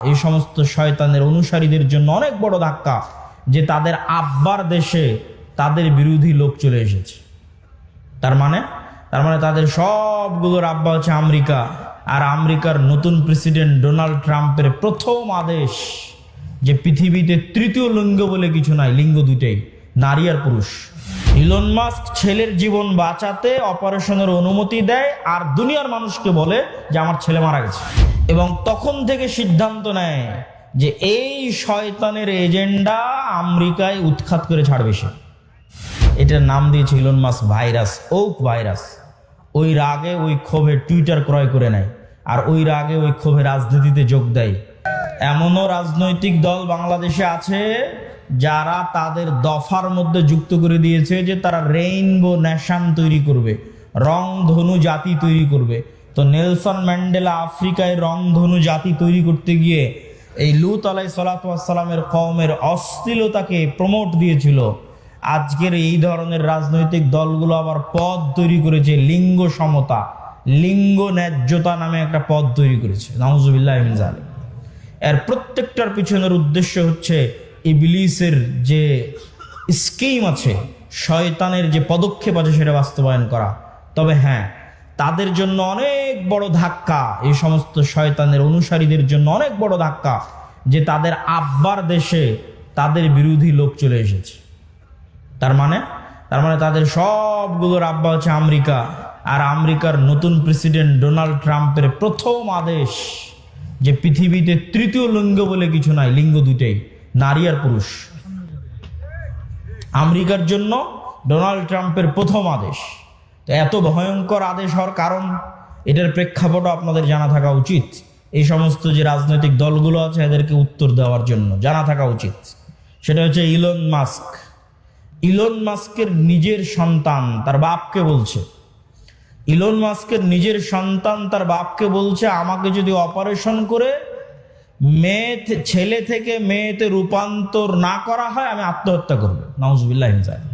এই সমস্ত শয়তানের অনুসারীদের জন্য অনেক বড় ধাক্কা যে তাদের আব্বার দেশে তাদের বিরোধী লোক চলে এসেছে। তার মানে তাদের সবগুলোর আব্বা হচ্ছে আমেরিকা, আর আমেরিকার নতুন প্রেসিডেন্ট ডোনাল্ড ট্রাম্পের প্রথম আদেশ যে পৃথিবীতে তৃতীয় লিঙ্গ বলে কিছু নাই, লিঙ্গ দুইটাই, নারী আর পুরুষ। ইলন মাস্ক ছেলের জীবন বাঁচাতে অপারেশনের অনুমতি দেয় আর দুনিয়ার মানুষকে বলে যে আমার ছেলে মারা গেছে, এবং তখন থেকে সিদ্ধান্ত নেয় যে এই শয়তানের এজেন্ডা আমেরিকায় উৎখাত করে ছাড়বে সে। এটার নাম দিয়েছে ইলন মাস্ক ভাইরাস, ওক ভাইরাস। ওই রাগে ওই ক্ষোভে টুইটার ক্রয় করে নেয়, আর ওই রাগে ওই ক্ষোভে রাজনীতিতে যোগ দেয়। এমনও রাজনৈতিক দল বাংলাদেশে আছে যারা তাদের দফার মধ্যে যুক্ত করে দিয়েছে যে তারা রেইনবো নেশন তৈরি করবে, রংধনু জাতি তৈরি করবে। তো নেলসন ম্যান্ডেলা আফ্রিকায় রংধনু জাতি তৈরি করতে গিয়ে এই লূত আলাইহিসসালাতু ওয়াসসালামের কওমের অশ্লীলতাকে প্রমোট দিয়েছিল। আজকের এই ধরনের রাজনৈতিক দলগুলো আবার পদ তৈরি করেছে, লিঙ্গ সমতা, লিঙ্গ ন্যায্যতা নামে একটা পদ তৈরি করেছে। নাউজুবিল্লাহি মিন যালিক। এর প্রত্যেকটার পিছনের উদ্দেশ্য হচ্ছে ইবলিসের যে স্কিম আছে, শয়তানের যে পদক্ষেপ আছে সেটা বাস্তবায়ন করা। তবে হ্যাঁ, তাদের জন্য অনেক বড় ধাক্কা, এই সমস্ত শয়তানের অনুসারীদের জন্য অনেক বড় ধাক্কা যে তাদের আব্বার দেশে তাদের বিরোধী লোক চলে এসেছে। তার মানে তাদের সবগুলোর আব্বা হচ্ছে আমেরিকা, আর আমেরিকার নতুন প্রেসিডেন্ট ডোনাল্ড ট্রাম্পের প্রথম আদেশ যে পৃথিবীতে তৃতীয় লিঙ্গ বলে কিছু নাই, লিঙ্গ দুইটাই, নারী আর পুরুষ। আমেরিকার জন্য ডোনাল্ড ট্রাম্পের প্রথম আদেশ। তো এত ভয়ঙ্কর আদেশ হওয়ার কারণ, এটার প্রেক্ষাপটও আপনাদের জানা থাকা উচিত। এই সমস্ত যে রাজনৈতিক দলগুলো আছে এদেরকে উত্তর দেওয়ার জন্য জানা থাকা উচিত। সেটা হচ্ছে ইলন মাস্ক। ইলন মাস্কের নিজের সন্তান তার বাপকে বলছে, ইলন মাস্কের নিজের সন্তান তার বাপকে বলছে, আমাকে যদি অপারেশন করে ছেলে থেকে মেয়েতে রূপান্তর না করা হয় আমি আত্মহত্যা করব। নাউজুবিল্লাহি মিন যালিক।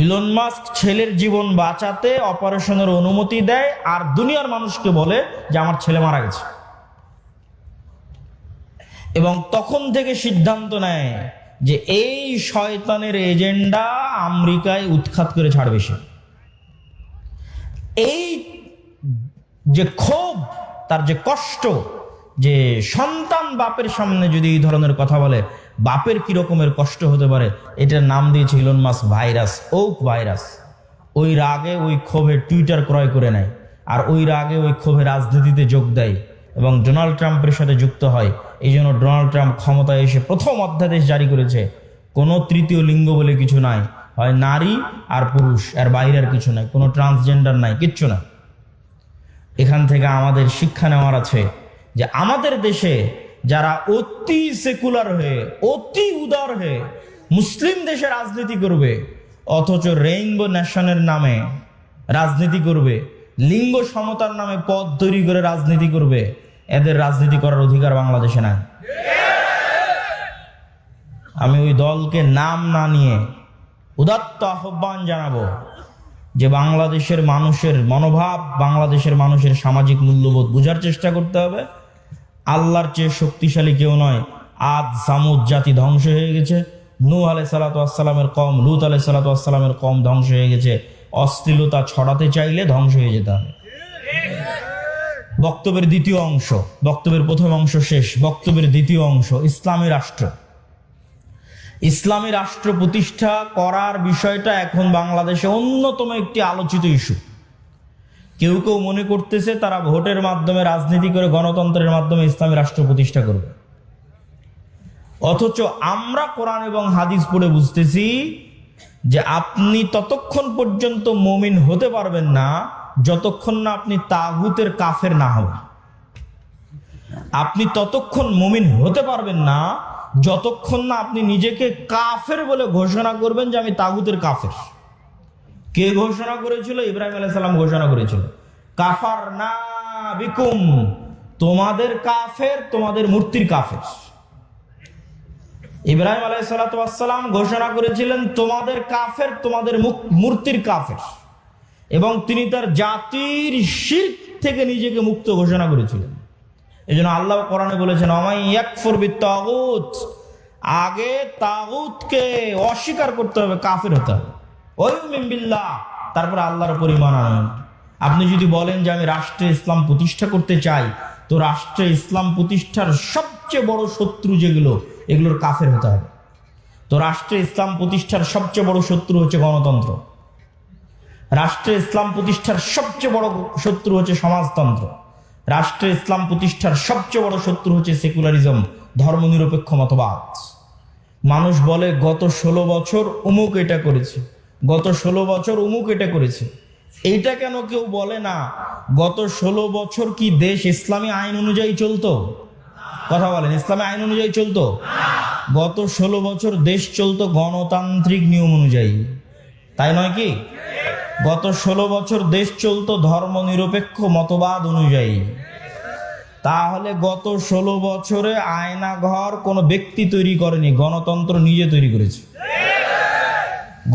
ইলন মাস্ক ছেলের জীবন বাঁচাতে অপারেশনের অনুমতি দেয় আর দুনিয়ার মানুষকে বলে যে আমার ছেলে মারা গেছে, এবং তখন থেকে সিদ্ধান্ত নেয় যে এই শয়তানের এজেন্ডা আমেরিকায় উৎখাত করে ছাড়বে সে। এই যে ক্ষোভ, তার যে কষ্ট, যে সন্তান বাপের সামনে যদি এই ধরনের কথা বলে বাপের কি রকমের কষ্ট হতে পারে, এটার নাম দিয়েছে ইলন মাস্ক ভাইরাস, ওক ভাইরাস। ওই রাগে ওই ক্ষোভে টুইটার ক্রয় করে নেয়, আর ওই রাগে ওই ক্ষোভে রাজনীতিতে যোগ দেয় এবং ডোনাল্ড ট্রাম্পের সাথে যুক্ত হয়। এই জন্য ডোনাল্ড ট্রাম্প ক্ষমতায় এসে প্রথম অধ্যাদেশ জারি করেছে, কোনো তৃতীয় লিঙ্গ বলে কিছু নাই, হয় নারী আর পুরুষ, এর বাইরে আর কিছু নাই, কোনো ট্রান্সজেন্ডার নাই, কিচ্ছু না। এখান থেকে আমাদের শিক্ষা নেওয়ার আছে যে আমাদের দেশে যারা অতি সেকুলার হয়ে, অতি উদার হয়ে মুসলিম দেশে রাজনীতি করবে, অথচ রেইনবো নেশনের নামে রাজনীতি করবে, লিঙ্গ সমতার নামে পদ তৈরি করে রাজনীতি করবে, এদের রাজনীতি করার অধিকার বাংলাদেশে নাই। আমি ওই দলকে নাম না নিয়ে উদাত্ত আহ্বান জানাবো যে বাংলাদেশের মানুষের মনোভাব, বাংলাদেশের মানুষের সামাজিক মূল্যবোধ বোঝার চেষ্টা করতে হবে। আল্লাহর চেয়ে শক্তিশালী কেউ নয়। আদ সামুদ জাতি ধ্বংস হয়ে গেছে, নূহ আলাইহিসসালাতু ওয়াসসালামের কওম, লূত আলাইহিসসালাতু ওয়াসসালামের কওম ধ্বংস হয়ে গেছে। অশ্লীলতা ছড়াতে চাইলে ধ্বংস হয়ে যেতে হবে। বক্তব্যের দ্বিতীয় অংশ, বক্তব্যের প্রথম অংশ শেষ, বক্তব্যের দ্বিতীয় অংশ, ইসলামী রাষ্ট্র। ইসলামী রাষ্ট্র প্রতিষ্ঠা করার বিষয়টা এখন বাংলাদেশে অন্যতম একটি আলোচিত ইস্যু। কেউ কেউ মনে করতেছে তারা ভোটের মাধ্যমে, রাজনীতি করে, গণতন্ত্রের মাধ্যমে ইসলামী রাষ্ট্র প্রতিষ্ঠা করবে। অথচ আমরা কোরআন এবং হাদিস পড়ে বুঝতেছি যে আপনি ততক্ষণ পর্যন্ত মুমিন হতে পারবেন না যতক্ষণ না আপনি তাগুতের কাফের না হবেন। আপনি ততক্ষণ মুমিন হতে পারবেন না যতক্ষণ না আপনি নিজেকে কাফের বলে ঘোষণা করবেন যে আমি তাগুতের কাফের। কে ঘোষণা করেছিল? ইব্রাহিম আলাইহিস সালাম ঘোষণা করেছিল, কাফারনা বিকুম, তোমাদের কাফের, তোমাদের মূর্তির কাফের। ইব্রাহিম আলাইহিসসালাতু ওয়াসসালাম ঘোষণা করেছিলেন তোমাদের কাফের, তোমাদের মূর্তির কাফের, এবং তিনি তার জাতির শিরক থেকে নিজেকে মুক্ত ঘোষণা করেছিলেন। এই জন্য আল্লাহ কোরআনে বলেছেন ওমাই ইয়াকফুর বিত্তাগুত, আগে তাগুতকে অস্বীকার করতে হবে, কাফের হতে হবে, ওয়ুমিন বিল্লাহ, তারপরে আল্লাহর উপর ঈমান আনবেন। আপনি যদি বলেন যে আমি রাষ্ট্রে ইসলাম প্রতিষ্ঠা করতে চাই, তো রাষ্ট্রে ইসলাম প্রতিষ্ঠার সবচেয়ে বড় শত্রু যেগুলো, এগুলোর কাফের হতে হবে। তো রাষ্ট্রে ইসলাম প্রতিষ্ঠার সবচেয়ে বড় শত্রু হচ্ছে গণতন্ত্র, রাষ্ট্রে ইসলাম প্রতিষ্ঠার সবচেয়ে বড় শত্রু হচ্ছে সমাজতন্ত্র, রাষ্ট্রে ইসলাম প্রতিষ্ঠার সবচেয়ে বড় শত্রু হচ্ছে সেকুলারিজম, ধর্মনিরপেক্ষ মতবাদ। মানুষ বলে গত 16 বছর অমুক এটা করেছে, গত 16 বছর অমুক এটা করেছে। এইটা কেন কেউ বলে না গত 16 বছর কি দেশ ইসলামী আইন অনুযায়ী চলতো? কথা বলেন, ইসলামী আইন অনুযায়ী চলতো? গত 16 বছর দেশ চলতো গণতান্ত্রিক নিয়ম অনুযায়ী, তাই নয় কি? গত 16 বছর দেশ চলতো ধর্মনিরপেক্ষ মতবাদ অনুযায়ী। তাহলে গত 16 বছরে আয়নাঘর কোনো ব্যক্তি তৈরি করেনি, গণতন্ত্র নিজে তৈরি করেছে।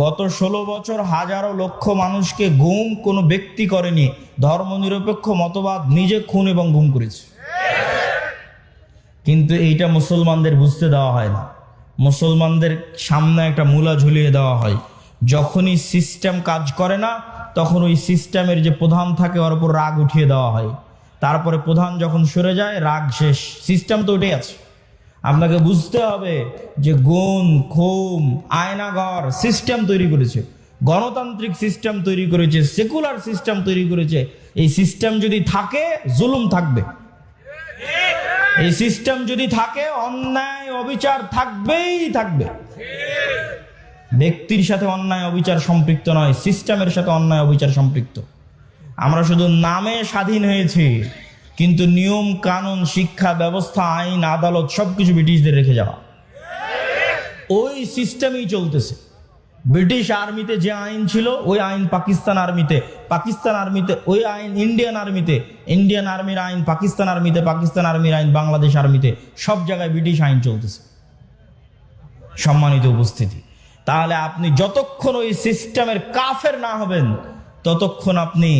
গত 16 বছর হাজারো লক্ষ মানুষকে গুম কোনো ব্যক্তি করেনি, ধর্মনিরপেক্ষ মতবাদ নিজে খুন এবং গুম করেছে। কিন্তু এইটা মুসলমানদের বুঝতে দেওয়া হয় না। মুসলমানদের সামনে একটা মূলা ঝুলিয়ে দেওয়া হয়, যখনই সিস্টেম কাজ করে না তখন ওই সিস্টেমের যে প্রধান থাকে ওর উপর রাগ উঠিয়ে দেওয়া হয়, তারপরে প্রধান যখন সরে যায় রাগ শেষ, সিস্টেম তো ওটাই আছে। আপনাকে বুঝতে হবে যে গুণ খুম আয়নাঘর সিস্টেম তৈরি করেছে, গণতান্ত্রিক সিস্টেম তৈরি করেছে, সেকুলার সিস্টেম তৈরি করেছে। এই সিস্টেম যদি থাকে জুলুম থাকবে, এই সিস্টেম যদি থাকে অন্যায় অবিচার থাকবেই থাকবে। ব্যক্তির সাথে অন্যায় অবিচার সম্পৃক্ত নয়, সিস্টেমের সাথে অন্যায় অবিচার সম্পৃক্ত। আমরা শুধু নামে স্বাধীন হয়েছি, কিন্তু নিয়ম কানুন শিক্ষা ব্যবস্থা আইন আদালত সবকিছু ব্রিটিশদের রেখে যাওয়া, ওই সিস্টেমেই চলতেছে। ব্রিটিশ আর্মিতে যে আইন ছিল ওই আইন পাকিস্তান আর্মিতে, পাকিস্তান আর্মিতে ওই আইন ইন্ডিয়ান আর্মিতে, ইন্ডিয়ান আর্মির আইন পাকিস্তান আর্মিতে, পাকিস্তান আর্মির আইন বাংলাদেশ আর্মিতে, সব জায়গায় ব্রিটিশ আইন চলতেছে। সম্মানিত উপস্থিতি, তাহলে আপনি যতক্ষণ ওই সিস্টেমের কাফের না হবেন ততক্ষণ আপনি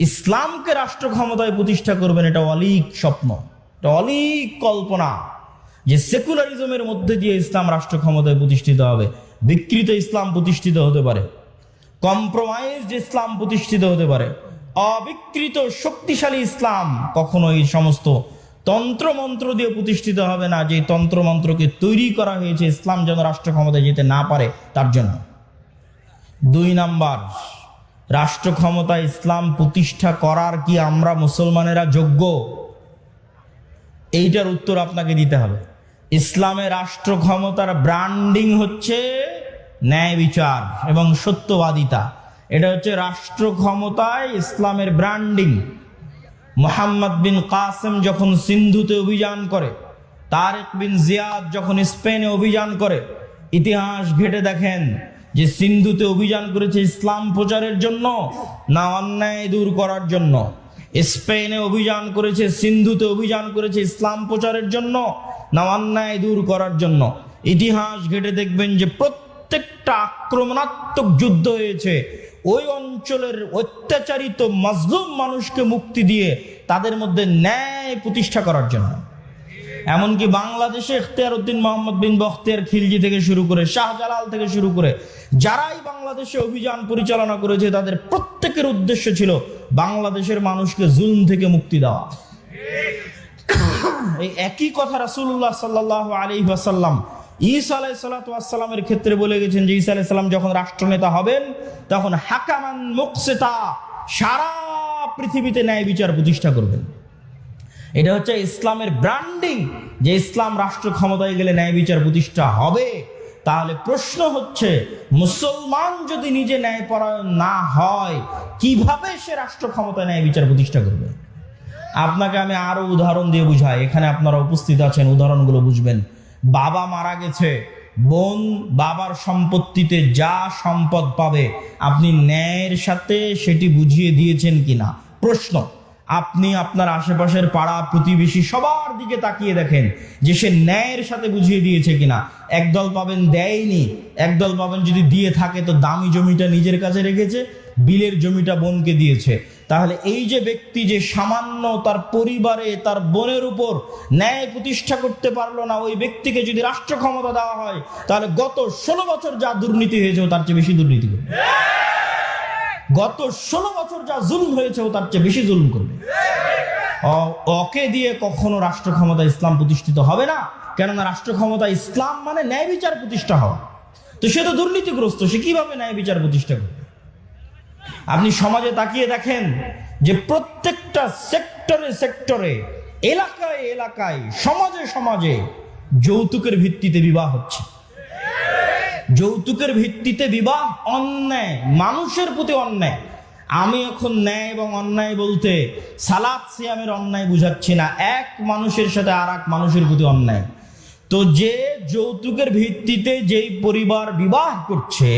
ইসলামকে রাষ্ট্র ক্ষমতায় প্রতিষ্ঠা করবেন, এটা অলীক স্বপ্ন, এটা অলীক কল্পনা যে সেকুলারিজমের মধ্যে দিয়ে ইসলাম রাষ্ট্র ক্ষমতায় প্রতিষ্ঠিত হবে। বিকৃত ইসলাম প্রতিষ্ঠিত হতে পারে, কম্প্রোমাইজড ইসলাম প্রতিষ্ঠিত হতে পারে, অবিকৃত শক্তিশালী ইসলাম কখনো এই সমস্ত তন্ত্রমন্ত্র দিয়ে প্রতিষ্ঠিত হবে না, যে তন্ত্রমন্ত্রকে তৈরি করা হয়েছে ইসলাম যেন রাষ্ট্র ক্ষমতায় যেতে না পারে তার জন্য। 2 নাম্বার, রাষ্ট্র ক্ষমতায় ইসলাম প্রতিষ্ঠা করার কি আমরা মুসলমানেরা যোগ্য? এইটার উত্তর আপনাকে দিতে হবে। ইসলামের রাষ্ট্র ক্ষমতার ব্র্যান্ডিং হচ্ছে ন্যায় বিচার এবং সত্যবাদিতা, এটা হচ্ছে রাষ্ট্র ক্ষমতায় ইসলামের ব্র্যান্ডিং। মোহাম্মদ বিন কাসেম যখন সিন্ধুতে অভিযান করে, তারেক বিন জিয়াদ যখন স্পেনে অভিযান করে, ইতিহাস ঘেটে দেখেন যে সিন্ধুতে অভিযান করেছে ইসলাম প্রচারের জন্য না অন্যায় দূর করার জন্য? স্পেনে অভিযান করেছে, সিন্ধুতে অভিযান করেছে ইসলাম প্রচারের জন্য না অন্যায় দূর করার জন্য? ইতিহাস ঘেটে দেখবেন যে প্রত্যেকটা আক্রমণাত্মক যুদ্ধ হয়েছে ওই অঞ্চলের অত্যাচারিত মাজলুম মানুষকে মুক্তি দিয়ে তাদের মধ্যে ন্যায় প্রতিষ্ঠা করার জন্য। এমনকি বাংলাদেশে ইখতিয়ার উদ্দিন মোহাম্মদ বিন বখতিয়ার খিলজি থেকে শুরু করে শাহজালাল থেকে শুরু করে যারাই বাংলাদেশে অভিযান পরিচালনা করেছে তাদের প্রত্যেকের উদ্দেশ্য ছিল বাংলাদেশের মানুষকে জুলম থেকে মুক্তি দেওয়া। এই একই কথা রাসূলুল্লাহ সাল্লাল্লাহু আলাইহি ওয়াসাল্লাম ঈসা আলাইহিস সালাতু ওয়াস সালামের ক্ষেত্রে বলে গেছেন যে ঈসা আলাইহিস সালাম যখন রাষ্ট্রনেতা হবেন তখন হাকামান মুকসিতা, সারা পৃথিবীতে ন্যায় বিচার প্রতিষ্ঠা করবেন। এটা হচ্ছে ইসলামের ব্র্যান্ডিং, যে ইসলাম রাষ্ট্র ক্ষমতায় গেলে ন্যায় বিচার প্রতিষ্ঠা হবে। তাহলে প্রশ্ন হচ্ছে, মুসলমান যদি নিজে ন্যায়পরায়ণ না হয় কিভাবে সে রাষ্ট্র ক্ষমতায় ন্যায় বিচার প্রতিষ্ঠা করবে? আপনাকে আমি আরো উদাহরণ দিয়ে বুঝাই, এখানে আপনারা উপস্থিত আছেন, উদাহরণগুলো বুঝবেন। বাবা মারা গেছে, বোন বাবার সম্পত্তিতে যা সম্পদ পাবে আপনি ন্যায়ের সাথে সেটি বুঝিয়ে দিয়েছেন কিনা? প্রশ্ন। আপনি আপনার আশেপাশের পাড়া প্রতিবেশী সবার দিকে তাকিয়ে দেখেন যে সে ন্যায়ের সাথে বুঝিয়ে দিয়েছে কিনা। একদল পাবেন দেয়নি, একদল পাবেন যদি দিয়ে থাকে তো দামি জমিটা নিজের কাছে রেখেছে, বিলের জমিটা বোনকে দিয়েছে। তাহলে এই যে ব্যক্তি যে সামান্য তার পরিবারে তার বোনের উপর ন্যায় প্রতিষ্ঠা করতে পারলো না, ওই ব্যক্তিকে যদি রাষ্ট্র ক্ষমতা দেওয়া হয় তাহলে গত 16 বছর যা দুর্নীতি হয়েছে তার চেয়ে বেশি দুর্নীতি করবে। গত 16 বছর যা জুলুম হয়েছে তার চেয়ে বেশি জুলুম করবে। ওকে দিয়ে কখনো রাষ্ট্র ক্ষমতা ইসলাম প্রতিষ্ঠিত হবে না, কেননা রাষ্ট্র ক্ষমতা ইসলাম মানে ন্যায় বিচার প্রতিষ্ঠা হওয়া। তো সে তো দুর্নীতিগ্রস্ত, সে কিভাবে ন্যায় বিচার প্রতিষ্ঠা করবে? আপনি সমাজে তাকিয়ে দেখেন যে প্রত্যেকটা সেক্টরে সেক্টরে, এলাকায় এলাকায়, সমাজে সমাজে যৌতুকের ভিত্তিতে বিবাহ হচ্ছে। যৌতুকের ভিত্তিতে বিবাহ অন্যায়, মানুষের প্রতি অন্যায়। আমি এখন ন্যায় এবং অন্যায় বলতে সালাত সিয়ামের অন্যায় বুঝাচ্ছি না, এক মানুষের সাথে আর এক মানুষের প্রতি অন্যায়। তো যে যৌতুকের ভিত্তিতে যেই পরিবার বিবাহ করছে,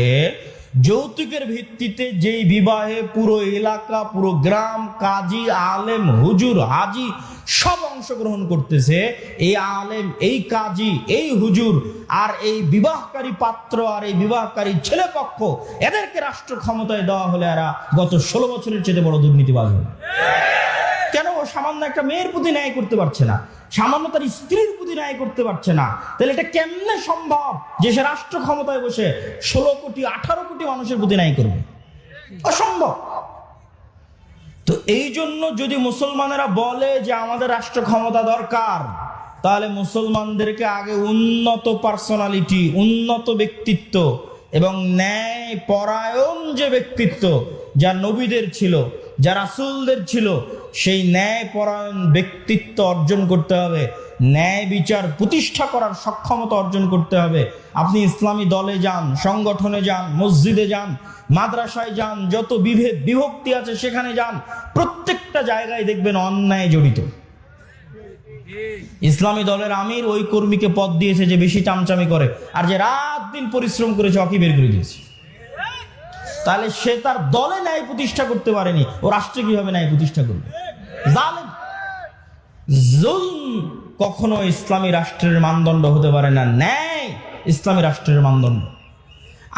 যৌতুকের ভিত্তিতে যেই বিবাহে পুরো এলাকা, পুরো গ্রাম, কাজী, আলেম, হুজুর, হাজি সব অংশগ্রহণ করতেছে, এই আলেম, এই কাজী, এই হুজুর আর এই বিবাহকারী পাত্র আর এই বিবাহকারী ছেলে পক্ষ, এদেরকে রাষ্ট্র ক্ষমতায় দেওয়া হলে এরা গত 16 বছরের চেয়ে বড় দুর্নীতিবাজ হবে। কেন? ও সামান্য একটা মেয়ের প্রতি ন্যায় করতে পারছে না, সামান্য তার স্ত্রীর প্রতি ন্যায় করতে পারছে না, তাহলে এটা কেমনে সম্ভব যে সে রাষ্ট্র ক্ষমতায় বসে 16 কোটি 18 কোটি মানুষের প্রতি ন্যায় করবে? অসম্ভব। তো এই জন্য যদি মুসলমানেরা বলে যে আমাদের রাষ্ট্র ক্ষমতা দরকার, তাহলে মুসলমানদেরকে আগে উন্নত পার্সোনালিটি, উন্নত ব্যক্তিত্ব এবং ন্যায় পরায়ণ যে ব্যক্তিত্ব যা নবীদের ছিল, যা রাসূলদের ছিল, সেই ন্যায় পরায়ণ ব্যক্তিত্ব অর্জন করতে হবে, ন্যায় বিচার প্রতিষ্ঠা করার সক্ষমতা অর্জন করতে হবে। আপনি ইসলামী দলে যান, সংগঠনে যান, মসজিদে যান, মাদ্রাসায় যান, যত বিভেদ বিভক্তি আছে সেখানে যান, প্রত্যেকটা জায়গায় দেখবেন অন্যায় জড়িত। ইসলামী দলের আমির ওই কর্মীকে পদ দিয়েছে যে বেশি চামচামি করে, আর যে রাত দিন পরিশ্রম করেছে ওকে বের করে দিয়েছে। তাহলে সে তার দলে ন্যায় প্রতিষ্ঠা করতে পারেনি, ও রাষ্ট্রে কিভাবে ন্যায় প্রতিষ্ঠা করবে? জালেম। জুলম কখনো ইসলামী রাষ্ট্রের মানদণ্ড হতে পারে না, ন্যায় ইসলামী রাষ্ট্রের মানদণ্ড।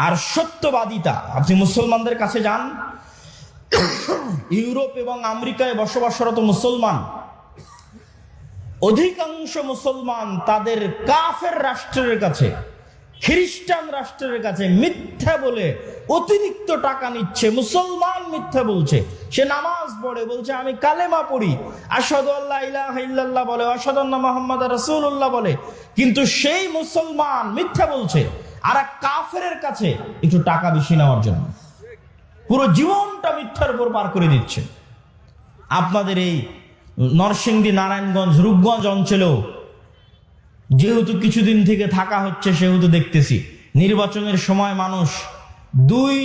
আর সত্যবাদিতা, আপনি মুসলমানদের কাছে যান, ইউরোপ এবং আমেরিকায় বসবাসরত মুসলমান, অধিকাংশ মুসলমান তাদের কাফের রাষ্ট্রের কাছে, খ্রিস্টান রাষ্ট্রের কাছে মিথ্যা বলে অতিরিক্ত টাকা নিচ্ছে। মুসলমান মিথ্যা বলছে, সে নামাজ পড়ে, বলছে আমি কালেমা পড়ি, আশহাদু আল্লা ইলাহা ইল্লাল্লাহ বলে, আশহাদু আন্না মুহাম্মাদুর রাসূলুল্লাহ বলে, কিন্তু সেই মুসলমান মিথ্যা বলছে আর এক কাফেরের কাছে একটু টাকা বেশি নেওয়ার জন্য পুরো জীবনটা মিথ্যার উপর পার করে দিচ্ছে। আপনাদের এই নরসিংদী, নারায়ণগঞ্জ, রূপগঞ্জ অঞ্চলেও যেহেতু কিছুদিন থেকে থাকা হচ্ছে, সেহেতু দেখতেছি নির্বাচনের সময় মানুষ 2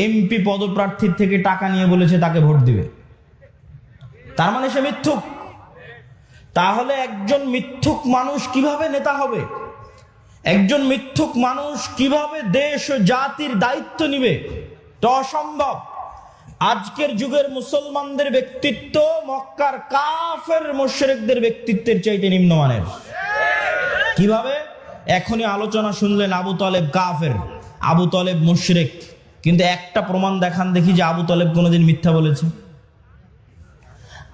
এমপি পদপ্রার্থীর থেকে টাকা নিয়ে বলেছে তাকে ভোট দিবে। তার মানে সে মিথ্যুক। তাহলে একজন মিথ্যুক মানুষ কিভাবে নেতা হবে? একজন মিথ্যুক মানুষ কিভাবে দেশ ও জাতির দায়িত্ব নিবে? এটা অসম্ভব। আজকের যুগের মুসলমানদের ব্যক্তিত্ব মক্কার কাফের মুশরিকদের ব্যক্তিত্বের চাইতে নিম্নমানের। কিভাবে? এখনই আলোচনা শুনলেন আবু তালেব কাফের, আবু তালেব মুশরিক, কিন্তু একটা প্রমাণ দেখান দেখি যে আবু তালেব কোনোদিন মিথ্যা বলেছে।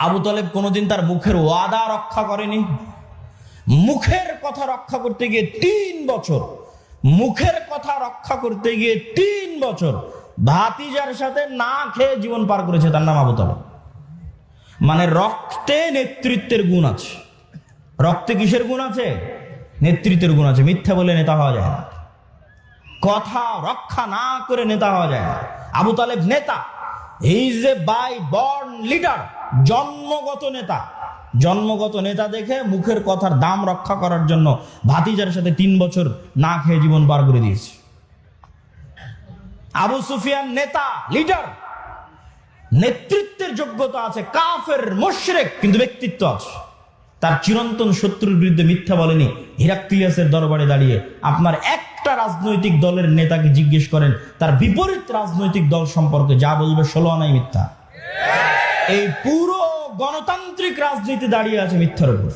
আবু তালেব কোনোদিন তার মুখের ওয়াদা রক্ষা করেনি। মুখের কথা রক্ষা করতে গিয়ে 3 বছর, মুখের কথা রক্ষা করতে গিয়ে 3 বছর ভাতিজার সাথে না খেয়ে জীবন পার করেছে। তার নাম আবু তালেব। মানে রক্তে নেতৃত্বের গুণ আছে। রক্তে কিসের গুণ আছে? নেতৃত্বের গুণ আছে। মিথ্যা বলে নেতা হওয়া যায় না, কথা রক্ষা না করে নেতা হওয়া যায় না। আবু তালেব নেতা, he is a by born leader, জন্মগত নেতা। জন্মগত নেতা দেখে মুখের কথার দাম রক্ষা করার জন্য ভাতিজার সাথে 3 বছর না খেয়ে জীবন পার করে দিয়েছে। আবু সুফিয়ান নেতা, লিডার, নেতৃত্বের যোগ্যতা আছে, কাফের মুশরিক, কিন্তু ব্যক্তিত্ব আছে। তার চিরন্তন শত্রুর বিরুদ্ধে মিথ্যা বলেনি। হিরাক্লিয়াসের দরবারে দাঁড়িয়ে আপনার একটা রাজনৈতিক দলের নেতাকে জিজ্ঞেস করেন, তার বিপরীত রাজনৈতিক দল সম্পর্কে যা বলবে 16 আনাই মিথ্যা। এই পুরো গণতান্ত্রিক রাজনীতি দাঁড়িয়ে আছে মিথ্যার উপর।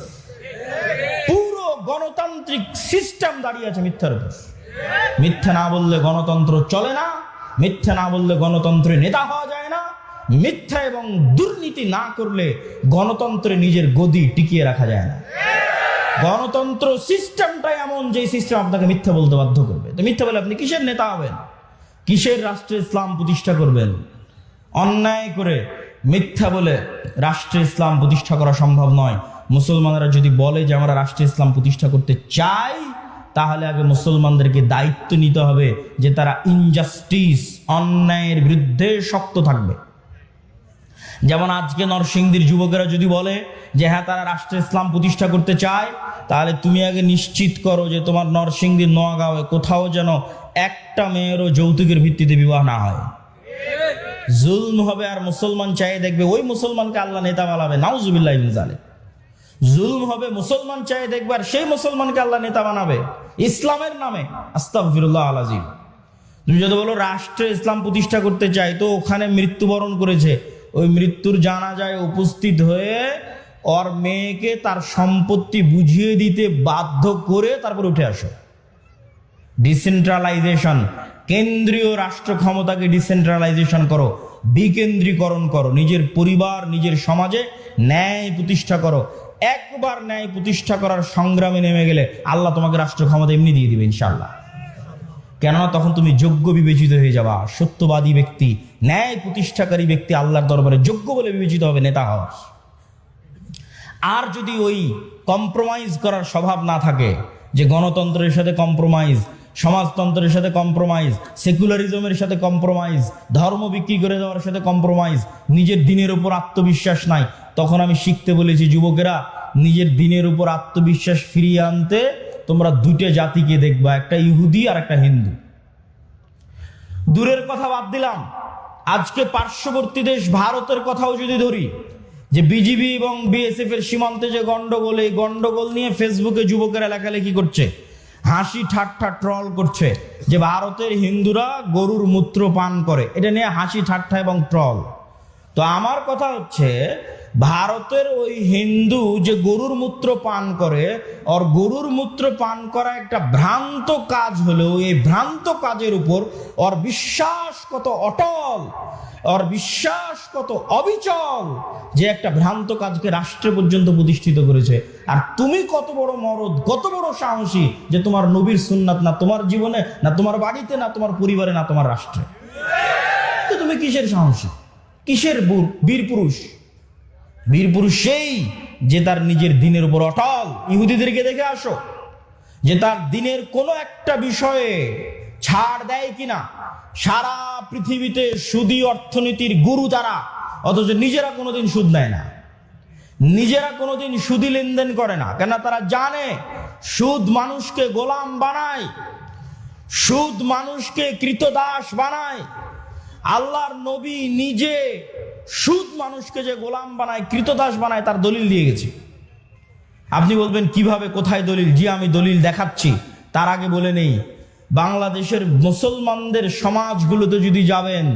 পুরো গণতান্ত্রিক সিস্টেম দাঁড়িয়ে আছে মিথ্যার উপর। মিথ্যা না বললে গণতন্ত্র চলে না, মিথ্যা না বললে গণতন্ত্রে নেতা হওয়া যায় না, মিথ্যা এবং দুর্নীতি না করলে গণতন্ত্রে নিজের গদি টিকিয়ে রাখা যায় না। গণতন্ত্র সিস্টেমটাই এমন যে সিস্টেম আপনাকে মিথ্যা বলতে বাধ্য করবে। তো মিথ্যা বলে আপনি কিসের নেতা হবেন? কিসের রাষ্ট্রে ইসলাম প্রতিষ্ঠা করবেন? অন্যায় করে মিথ্যা বলে রাষ্ট্রে ইসলাম প্রতিষ্ঠা করা সম্ভব নয়। মুসলমানরা যদি বলে যে আমরা রাষ্ট্রে ইসলাম প্রতিষ্ঠা করতে চাই, তাহলে আগে মুসলমানদেরকে দায়িত্ব নিতে হবে যে তারা ইনজাস্টিস, অন্যায়ের বিরুদ্ধে শক্ত থাকবে। যেমন আজকে নরসিংদীর যুবকেরা যদি বলে যে হ্যাঁ তারা রাষ্ট্রে ইসলাম প্রতিষ্ঠা করতে চায়, তাহলে তুমি আগে নিশ্চিত করো যে তোমার নরসিংদীর নোয়াগাঁওয়ে কোথাও যেন একটা মেয়েরও যৌতুকের ভিত্তিতে বিবাহ না হয়। জুলম হবে আর মুসলমান চাইয়ে দেখবে ওই মুসলমানকে আল্লাহ নেতা বানাবে, নাউজুবিল্লাহ মিন যালিক। জুলম হবে, মুসলমান চাইয়ে দেখবে আর সেই মুসলমানকে আল্লাহ নেতা বানাবে ইসলামের নামে। আস্তাগফিরুল্লাহ আল আযীম। তুমি যদি বলো রাষ্ট্রে ইসলাম প্রতিষ্ঠা করতে চাই, তো ওখানে মৃত্যুবরণ করেছে, ওই মৃত্যুর জানাজায় উপস্থিত হয়ে ওর মেয়েকে তার সম্পত্তি বুঝিয়ে দিতে বাধ্য করে তারপর উঠে আসো। ডিসেন্ট্রালাইজেশন, কেন্দ্রীয় রাষ্ট্র ক্ষমতাকে ডিসেন্ট্রালাইজেশন করো, বিকেন্দ্রীকরণ করো। নিজের পরিবার, নিজের সমাজে ন্যায় প্রতিষ্ঠা করো। একবার ন্যায় প্রতিষ্ঠা করার সংগ্রামে নেমে গেলে আল্লাহ তোমাকে রাষ্ট্র ক্ষমতা এমনি দিয়ে দিবে ইনশাআল্লাহ। কেননা তখন তুমি যোগ্য বিবেচিত হয়ে যাবা। সত্যবাদী ব্যক্তি, ন্যায় প্রতিষ্ঠাকারী ব্যক্তি আল্লাহর দরবারে যোগ্য বলে বিবেচিত হবে নেতা হওয়ার। আর যদি ওই কম্প্রোমাইজ করার স্বভাব না থাকে, যে গণতন্ত্রের সাথে কম্প্রোমাইজ, সমাজতন্ত্রের সাথে কম্প্রোমাইজ, সেকুলারিজমের সাথে কম্প্রোমাইজ, ধর্ম বিক্রি করে দেওয়ার সাথে কম্প্রোমাইজ, নিজের দিনের উপর আত্মবিশ্বাস নাই, তখন আমি শিখতে বলেছি যুবকেরা, নিজের দিনের উপর আত্মবিশ্বাস ফিরিয়ে আনতে তোমরা দুটো জাতিকে দেখবা, একটা ইহুদি আর একটা হিন্দু। দূরের কথা বাদ দিলাম, আজকে পার্শ্ববর্তী দেশ ভারতের কথাও যদি ধরি, যে বিজিবি এবং বিএসএফ এর সীমান্তে যে গন্ডগোল, এই গন্ডগোল নিয়ে ফেসবুকে যুবকেরা লেখালেখি করছে, হাসি ঠাট্টা ট্রল করছে যে ভারতের হিন্দুরা গরুর মূত্র পান করে। এটা নিয়ে হাসি ঠাট্টা এবং ট্রল। তো আমার কথা হচ্ছে, ভারতের ওই হিন্দু যে গরুর মূত্র পান করে, আর গরুর মূত্র পান করা একটা ভ্রান্ত কাজ হলেও এই ভ্রান্ত কাজের উপর ওর বিশ্বাস কত অটল, ওর বিশ্বাস কত অবিচল, যে একটা ভ্রান্ত কাজকে রাষ্ট্রে পর্যন্ত প্রতিষ্ঠিত করেছে। আর তুমি কত বড় মরদ, কত বড় সাহসী, যে তোমার নবীর সুন্নাত না তোমার জীবনে, না তোমার বাড়িতে, না তোমার পরিবারে, না তোমার রাষ্ট্রে। তো তুমি কিসের সাহসী, কিসের বীর পুরুষ? বীর পুরুষ সেই যে তার নিজের দিনের উপর অটল। ইহুদিদেরকে দেখে আসো যে তার দিনের কোনো একটা বিষয়ে ছাড় দেয় কিনা। সারা পৃথিবীতে সুদী অর্থনীতির গুরু তারা, অথচ নিজেরা কোনোদিন সুদ নেয় না, নিজেরা কোনোদিন সুদী লেনদেন করে না। কেন? তারা জানে সুদ মানুষকে গোলাম বানায়, সুদ মানুষকে কৃতদাস বানায়। আল্লাহর নবী নিজে সুদ মানুষকে যে গোলাম বানায়, কৃতদাস বানায়, তার দলিল দিয়ে গেছে। আপনি বলবেন কিভাবে, কোথায় দলিল? জি আমি দলিল দেখাচ্ছি। তার আগে বলে নেই, বাংলাদেশের মুসলমানদের সমাজগুলোতে যদি যাবেন,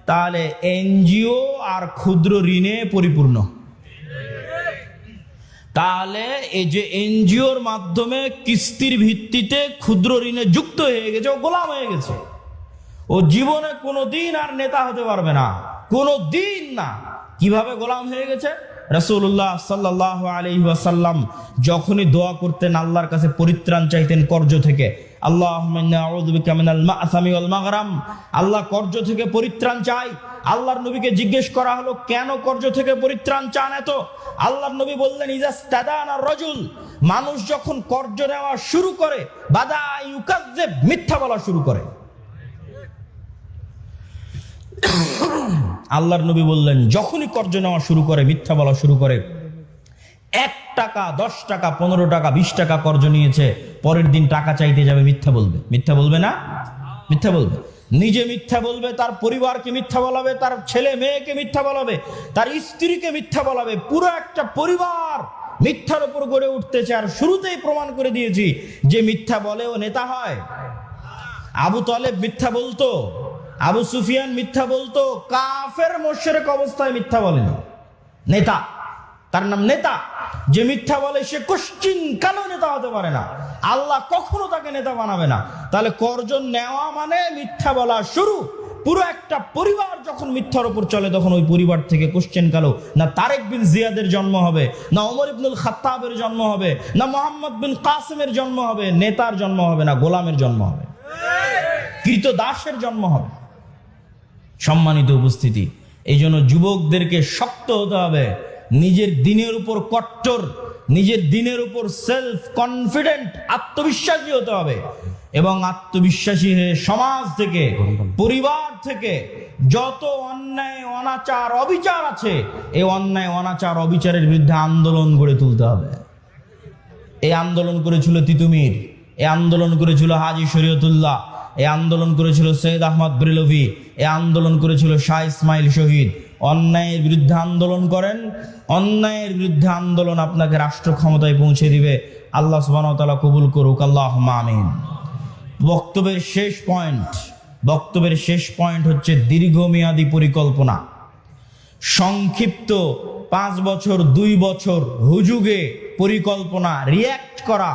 তাহলে এনজিও আর ক্ষুদ্র ঋণে পরিপূর্ণ। তাহলে এই যে এনজিওর মাধ্যমে কিস্তির ভিত্তিতে ক্ষুদ্র ঋণে যুক্ত হয়ে গেছে, ও গোলাম হয়ে গেছে। ও জীবনে কোনোদিন আর নেতা হতে পারবে না, কোনোদিন না। কিভাবে গোলাম হয়ে গেছে? রাসূলুল্লাহ সাল্লাল্লাহু আলাইহি ওয়াসাল্লাম যখনই দোয়া করতেন, আল্লাহর কাছে পরিত্রাণ চাইতেন কর্জ থেকে, আল্লাহুম্মা ইন্নী আউযু বিকা মিনাল মা'সামি ওয়াল মাগরাম, আল্লাহ কর্জ থেকে পরিত্রাণ চাই। আল্লাহর নবীকে জিজ্ঞেস করা হলো, কেন কর্জ থেকে পরিত্রাণ চান এত? আল্লাহর নবী বললেন, ইজাস্তাদানা রাজুল, মানুষ যখন কর্জ নেওয়া শুরু করে, বাদা ইউকাযযিব, মিথ্যা বলা শুরু করে। আল্লাহর নবী বললেন, যখনই কর্জ নেওয়া শুরু করে, মিথ্যা বলা শুরু করে, 1 টাকা 10 টাকা 15 টাকা 20 টাকা কর্জ নিয়েছে, পরের দিন টাকা চাইতে যাবে, মিথ্যা বলবে। মিথ্যা বলবে না? মিথ্যা বলবে। নিজে মিথ্যা বলবে, তার পরিবারকে মিথ্যা বলাবে, তার ছেলে মেয়েকে মিথ্যা বলাবে, তার স্ত্রীকে মিথ্যা বলাবে। পুরো একটা পরিবার মিথ্যার উপর গড়ে উঠতেছে। আর শুরুতেই প্রমাণ করে দিয়েছি যে মিথ্যা বলেও নেতা হয়। আবু তালেব মিথ্যা বলতো, আবু সুফিয়ান মিথ্যা বলতো, কাফের মুশরিক অবস্থায় মিথ্যা বলেনি। নেতা, তার নাম নেতা। যে মিথ্যা বলে সে কোশ্চিন কালো নেতা হতে পারে না, আল্লাহ কখনো তাকে নেতা বানাবে না। তাহলে কর্জ নেওয়া মানে মিথ্যা বলা শুরু, পুরো একটা পরিবার যখন মিথ্যার উপর চলে, তখন ওই পরিবার থেকে কোশ্চেন কালো না তারেক বিন জিয়াদের জন্ম হবে, না ওমর ইবনুল খাত্তাবের জন্ম হবে, না মোহাম্মদ বিন কাসেমের জন্ম হবে, নেতার জন্ম হবে, না গোলামের জন্ম হবে, কৃতদাসের জন্ম হবে। সম্মানিত উপস্থিতি, এই জন্য যুবকদেরকে শক্ত হতে হবে, নিজের দিনের উপর কট্টর, নিজের দিনের উপর সেলফ কনফিডেন্ট, আত্মবিশ্বাসী হতে হবে। এবং আত্মবিশ্বাসী হয়ে সমাজ থেকে, পরিবার থেকে যত অন্যায় অনাচার অবিচার আছে, এই অন্যায় অনাচার অবিচারের বিরুদ্ধে আন্দোলন গড়ে তুলতে হবে। এই আন্দোলন করেছিল তিতুমির, এই আন্দোলন করেছিল হাজী শরীয়তুল্লাহ, এই আন্দোলন করেছিল সৈয়দ আহমদ ব্রেলভি, এই আন্দোলন করেছিল শাহ ইসমাইল শহীদ। অন্যায়ের বিরুদ্ধে আন্দোলন করেন, অন্যায়ের বিরুদ্ধে আন্দোলন আপনাকে রাষ্ট্র ক্ষমতায় পৌঁছে দিবে। আল্লাহ সুবহানাহু ওয়া তাআলা কবুল করুক, আল্লাহুম্মা আমিন। বক্তব্যের শেষ পয়েন্ট হচ্ছে দীর্ঘমেয়াদী পরিকল্পনা। সংক্ষিপ্ত 5 বছর 2 বছর হুজুগে পরিকল্পনা, রিয়্যাক্ট করা,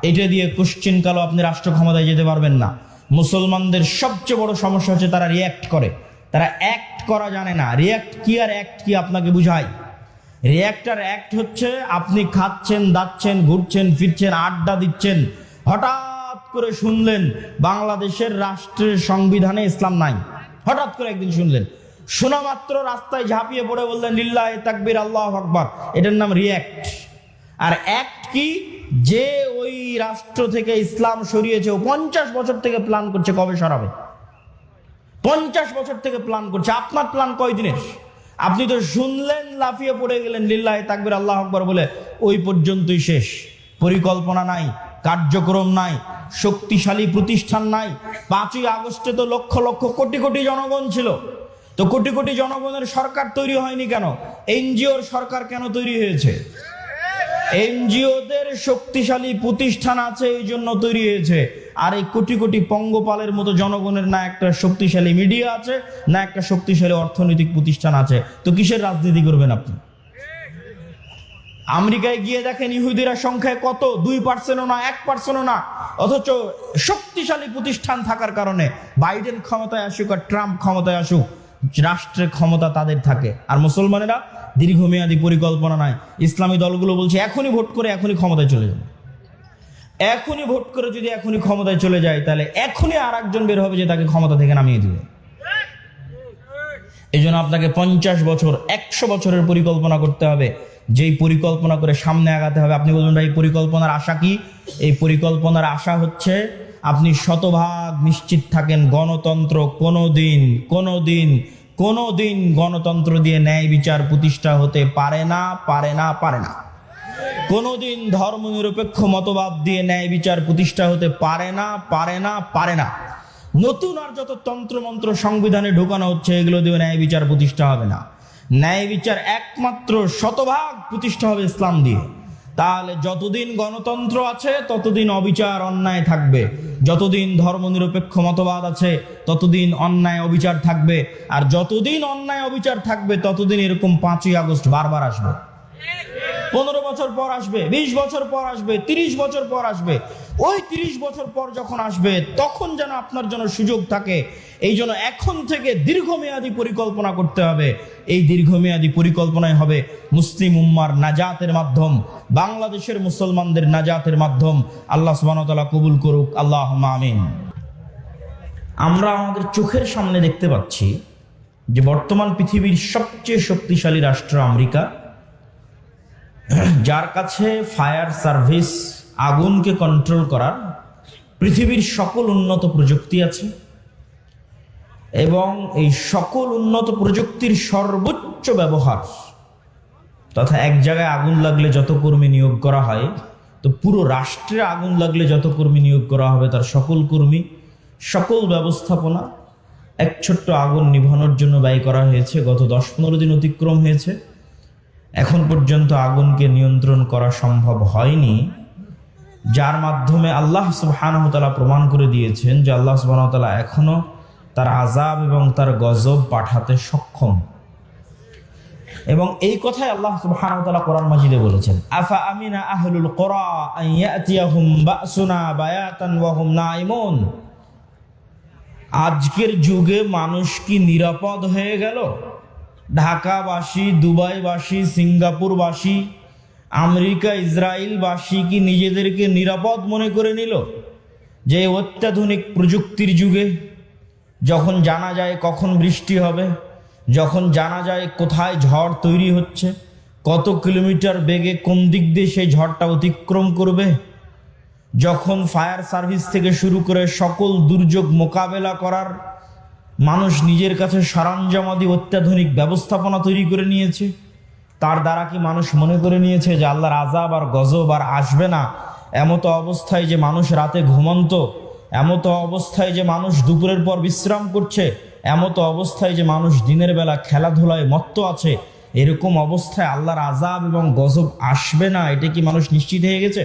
এটা দিয়ে কোশ্চেন কালো আপনি রাষ্ট্র ক্ষমতায় যেতে পারবেন না। মুসলমানদের সবচেয়ে বড় সমস্যা হচ্ছে তারা রিয়্যাক্ট করে, তারা অ্যাক্ট করা জানে না। রিয়্যাক্ট কি আর অ্যাক্ট কি আপনাকে বুঝাই। রিয়্যাক্ট আর অ্যাক্ট হচ্ছে আপনি খাচ্ছেন, দাচ্ছেন, ঘুরছেন, ফিরছেন, আড্ডা দিচ্ছেন, হঠাৎ করে শুনলেন বাংলাদেশের রাষ্ট্রের সংবিধানে ইসলাম নাই। হঠাৎ করে একদিন শুনলেন, শোনা মাত্র রাস্তায় ঝাঁপিয়ে পড়ে বললেন লিল্লাহি তাকবীর, আল্লাহু আকবার। এটার নাম রিয়্যাক্ট। আর অ্যাক্ট কি? যে ওই রাষ্ট্র থেকে ইসলাম সরিয়েছে, ও 50 বছর থেকে প্ল্যান করছে কবে সরাবে। 50 বছর থেকে প্ল্যান করছে। আপনার প্ল্যান কয়দিনের? আপনি তো শুনলেন, লাফিয়ে পড়ে গেলেন লিল্লাহি তাকবীর, আল্লাহু আকবার বলে, ওই পর্যন্তই শেষ। পরিকল্পনা নাই, কার্যক্রম নাই, শক্তিশালী প্রতিষ্ঠান নাই। 5ই আগস্টে তো লক্ষ লক্ষ কোটি কোটি জনগণ ছিল, তো কোটি কোটি জনগণের সরকার তৈরি হয়নি কেন? এনজিওর সরকার কেন তৈরি হয়েছে? এনজিওদের শক্তিশালী প্রতিষ্ঠান আছে, এই জন্য তৈরি হয়েছে। আর এই কোটি কোটি পঙ্গপালের মতো জনগণের না একটা শক্তিশালী মিডিয়া আছে, না একটা শক্তিশালী অর্থনৈতিক প্রতিষ্ঠান আছে, তো কিসের রাজনীতি করবেন আপনি? আমেরিকায় গিয়ে দেখেন ইহুদিরা সংখ্যায় কত, 2%ও না, 1%ও না, অথচ শক্তিশালী প্রতিষ্ঠান থাকার কারণে বাইডেন ক্ষমতায় আসুক আর ট্রাম্প ক্ষমতায় আসুক, রাষ্ট্রের ক্ষমতা তাদের থাকে। আর মুসলমানেরা দীর্ঘমেয়াদী পরিকল্পনা নাই। ইসলামী দলগুলো বলছে এখনই ভোট করে এখনই ক্ষমতায় চলে যাবে। এখনই ভোট করে যদি এখনই ক্ষমতায় চলে যায়, তাহলে এখনই আর একজন বের হবে যে তাকে ক্ষমতা থেকে নামিয়ে দিবে। এই জন্য আপনাকে 50 বছর 100 বছরের পরিকল্পনা করতে হবে। যেই পরিকল্পনা করে সামনে আগাতে হবে। আপনি বলবেন ভাই এই পরিকল্পনার আশা কি? এই পরিকল্পনার আশা হচ্ছে আপনি শতভাগ নিশ্চিত থাকেন গণতন্ত্র কোনোদিন গণতন্ত্র দিয়ে ন্যায় বিচার প্রতিষ্ঠা হতে পারে না। কোনোদিন ধর্মনিরপেক্ষ মতবাদ দিয়ে ন্যায় বিচার প্রতিষ্ঠা হতে পারে না। নতুন আর যত তন্ত্রমন্ত্র সংবিধানে ঢোকানো হচ্ছে, এগুলো দিয়ে ন্যায় বিচার প্রতিষ্ঠা হবে না। ন্যায় বিচার একমাত্র শতভাগ প্রতিষ্ঠা হবে ইসলাম দিয়ে। তাহলে যতদিন গণতন্ত্র আছে ততদিন অবিচার অন্যায় থাকবে, যতদিন ধর্মনিরপেক্ষ মতবাদ আছে ততদিন অন্যায় অবিচার থাকবে, আর যতদিন অন্যায় অবিচার থাকবে ততদিন এরকম 5ই আগস্ট বারবার আসবে। 15 বছর পর আসবে, 20 বছর পর আসবে, 30 বছর পর আসবে। ওই 30 বছর পর যখন আসবে, তখন যেন আপনার জন্য সুযোগ থাকে। এই জন্য এখন থেকে দীর্ঘমেয়াদী পরিকল্পনা করতে হবে। এই দীর্ঘমেয়াদী পরিকল্পনায় হবে মুসলিম উম্মার নাজাতের মাধ্যম, বাংলাদেশের মুসলমানদের নাজাতের মাধ্যম। আল্লাহ সুবহানাহু ওয়া তাআলা কবুল করুক, আল্লাহুম্মা আমিন। আমরা আমাদের চোখের সামনে দেখতে পাচ্ছি যে বর্তমান পৃথিবীর সবচেয়ে শক্তিশালী রাষ্ট্র আমেরিকা, যার কাছে ফায়ার সার্ভিস, আগুনকে কন্ট্রোল করার পৃথিবীর সকল উন্নত প্রযুক্তি আছে, এবং এই সকল উন্নত প্রযুক্তির সর্বোচ্চ ব্যবহার, তথা এক জায়গায় আগুন লাগলে যত কর্মী নিয়োগ করা হয়, তো পুরো রাষ্ট্রে আগুন লাগলে যত কর্মী নিয়োগ করা হবে, তার সকল কর্মী, সকল ব্যবস্থাপনা এক ছোট্ট আগুন নিভানোর জন্য ব্যয় করা হয়েছে। গত 10-15 দিন অতিক্রম হয়েছে, এখন পর্যন্ত আগুনকে নিয়ন্ত্রণ করা সম্ভব হয়নি, যার মাধ্যমে আল্লাহ সুবহানাহু ওয়া তাআলা প্রমাণ করে দিয়েছেন যে আল্লাহ সুবহানাহু ওয়া তাআলা এখনো তার আযাব এবং তার গজব পাঠাতে সক্ষম। এবং এই কথাই আল্লাহ সুবহানাহু ওয়া তাআলা কোরআন মাজিদে বলেছেন, আফা আমিনা আহলুল কুরা আন ইয়াতিয়াহুম বাসুনা বায়াতান ওয়া হুম নাইমুন। আজকের যুগে মানুষ কি নিরাপদ হয়ে গেল? ঢাকাবাসী, দুবাইবাসী, সিঙ্গাপুরবাসী, আমেরিকা, ইসরায়েলবাসী কি নিজেদেরকে নিরাপদ মনে করে নিল? যে অত্যাধুনিক প্রযুক্তির যুগে যখন জানা যায় কখন বৃষ্টি হবে, যখন জানা যায় কোথায় ঝড় তৈরি হচ্ছে, কত কিলোমিটার বেগে কোন দিক দিয়ে সেই ঝড়টা অতিক্রম করবে, যখন ফায়ার সার্ভিস থেকে শুরু করে সকল দুর্যোগ মোকাবেলা করার মানুষ নিজের কাছে সরঞ্জামাদি অত্যাধুনিক ব্যবস্থাপনা তৈরি করে নিয়েছে, তার দ্বারা কি মানুষ মনে করে নিয়েছে যে আল্লাহর আযাব আর গজব আর আসবে না? এমতো অবস্থায় যে মানুষ রাতে ঘুমন্ত, এমতো অবস্থায় যে মানুষ দুপুরের পর বিশ্রাম করছে, এমতো অবস্থায় যে মানুষ দিনের বেলা খেলাধুলায় মত্ত আছে, এরকম অবস্থায় আল্লাহর আযাব এবং গজব আসবে না, এটা কি মানুষ নিশ্চিত হয়ে গেছে?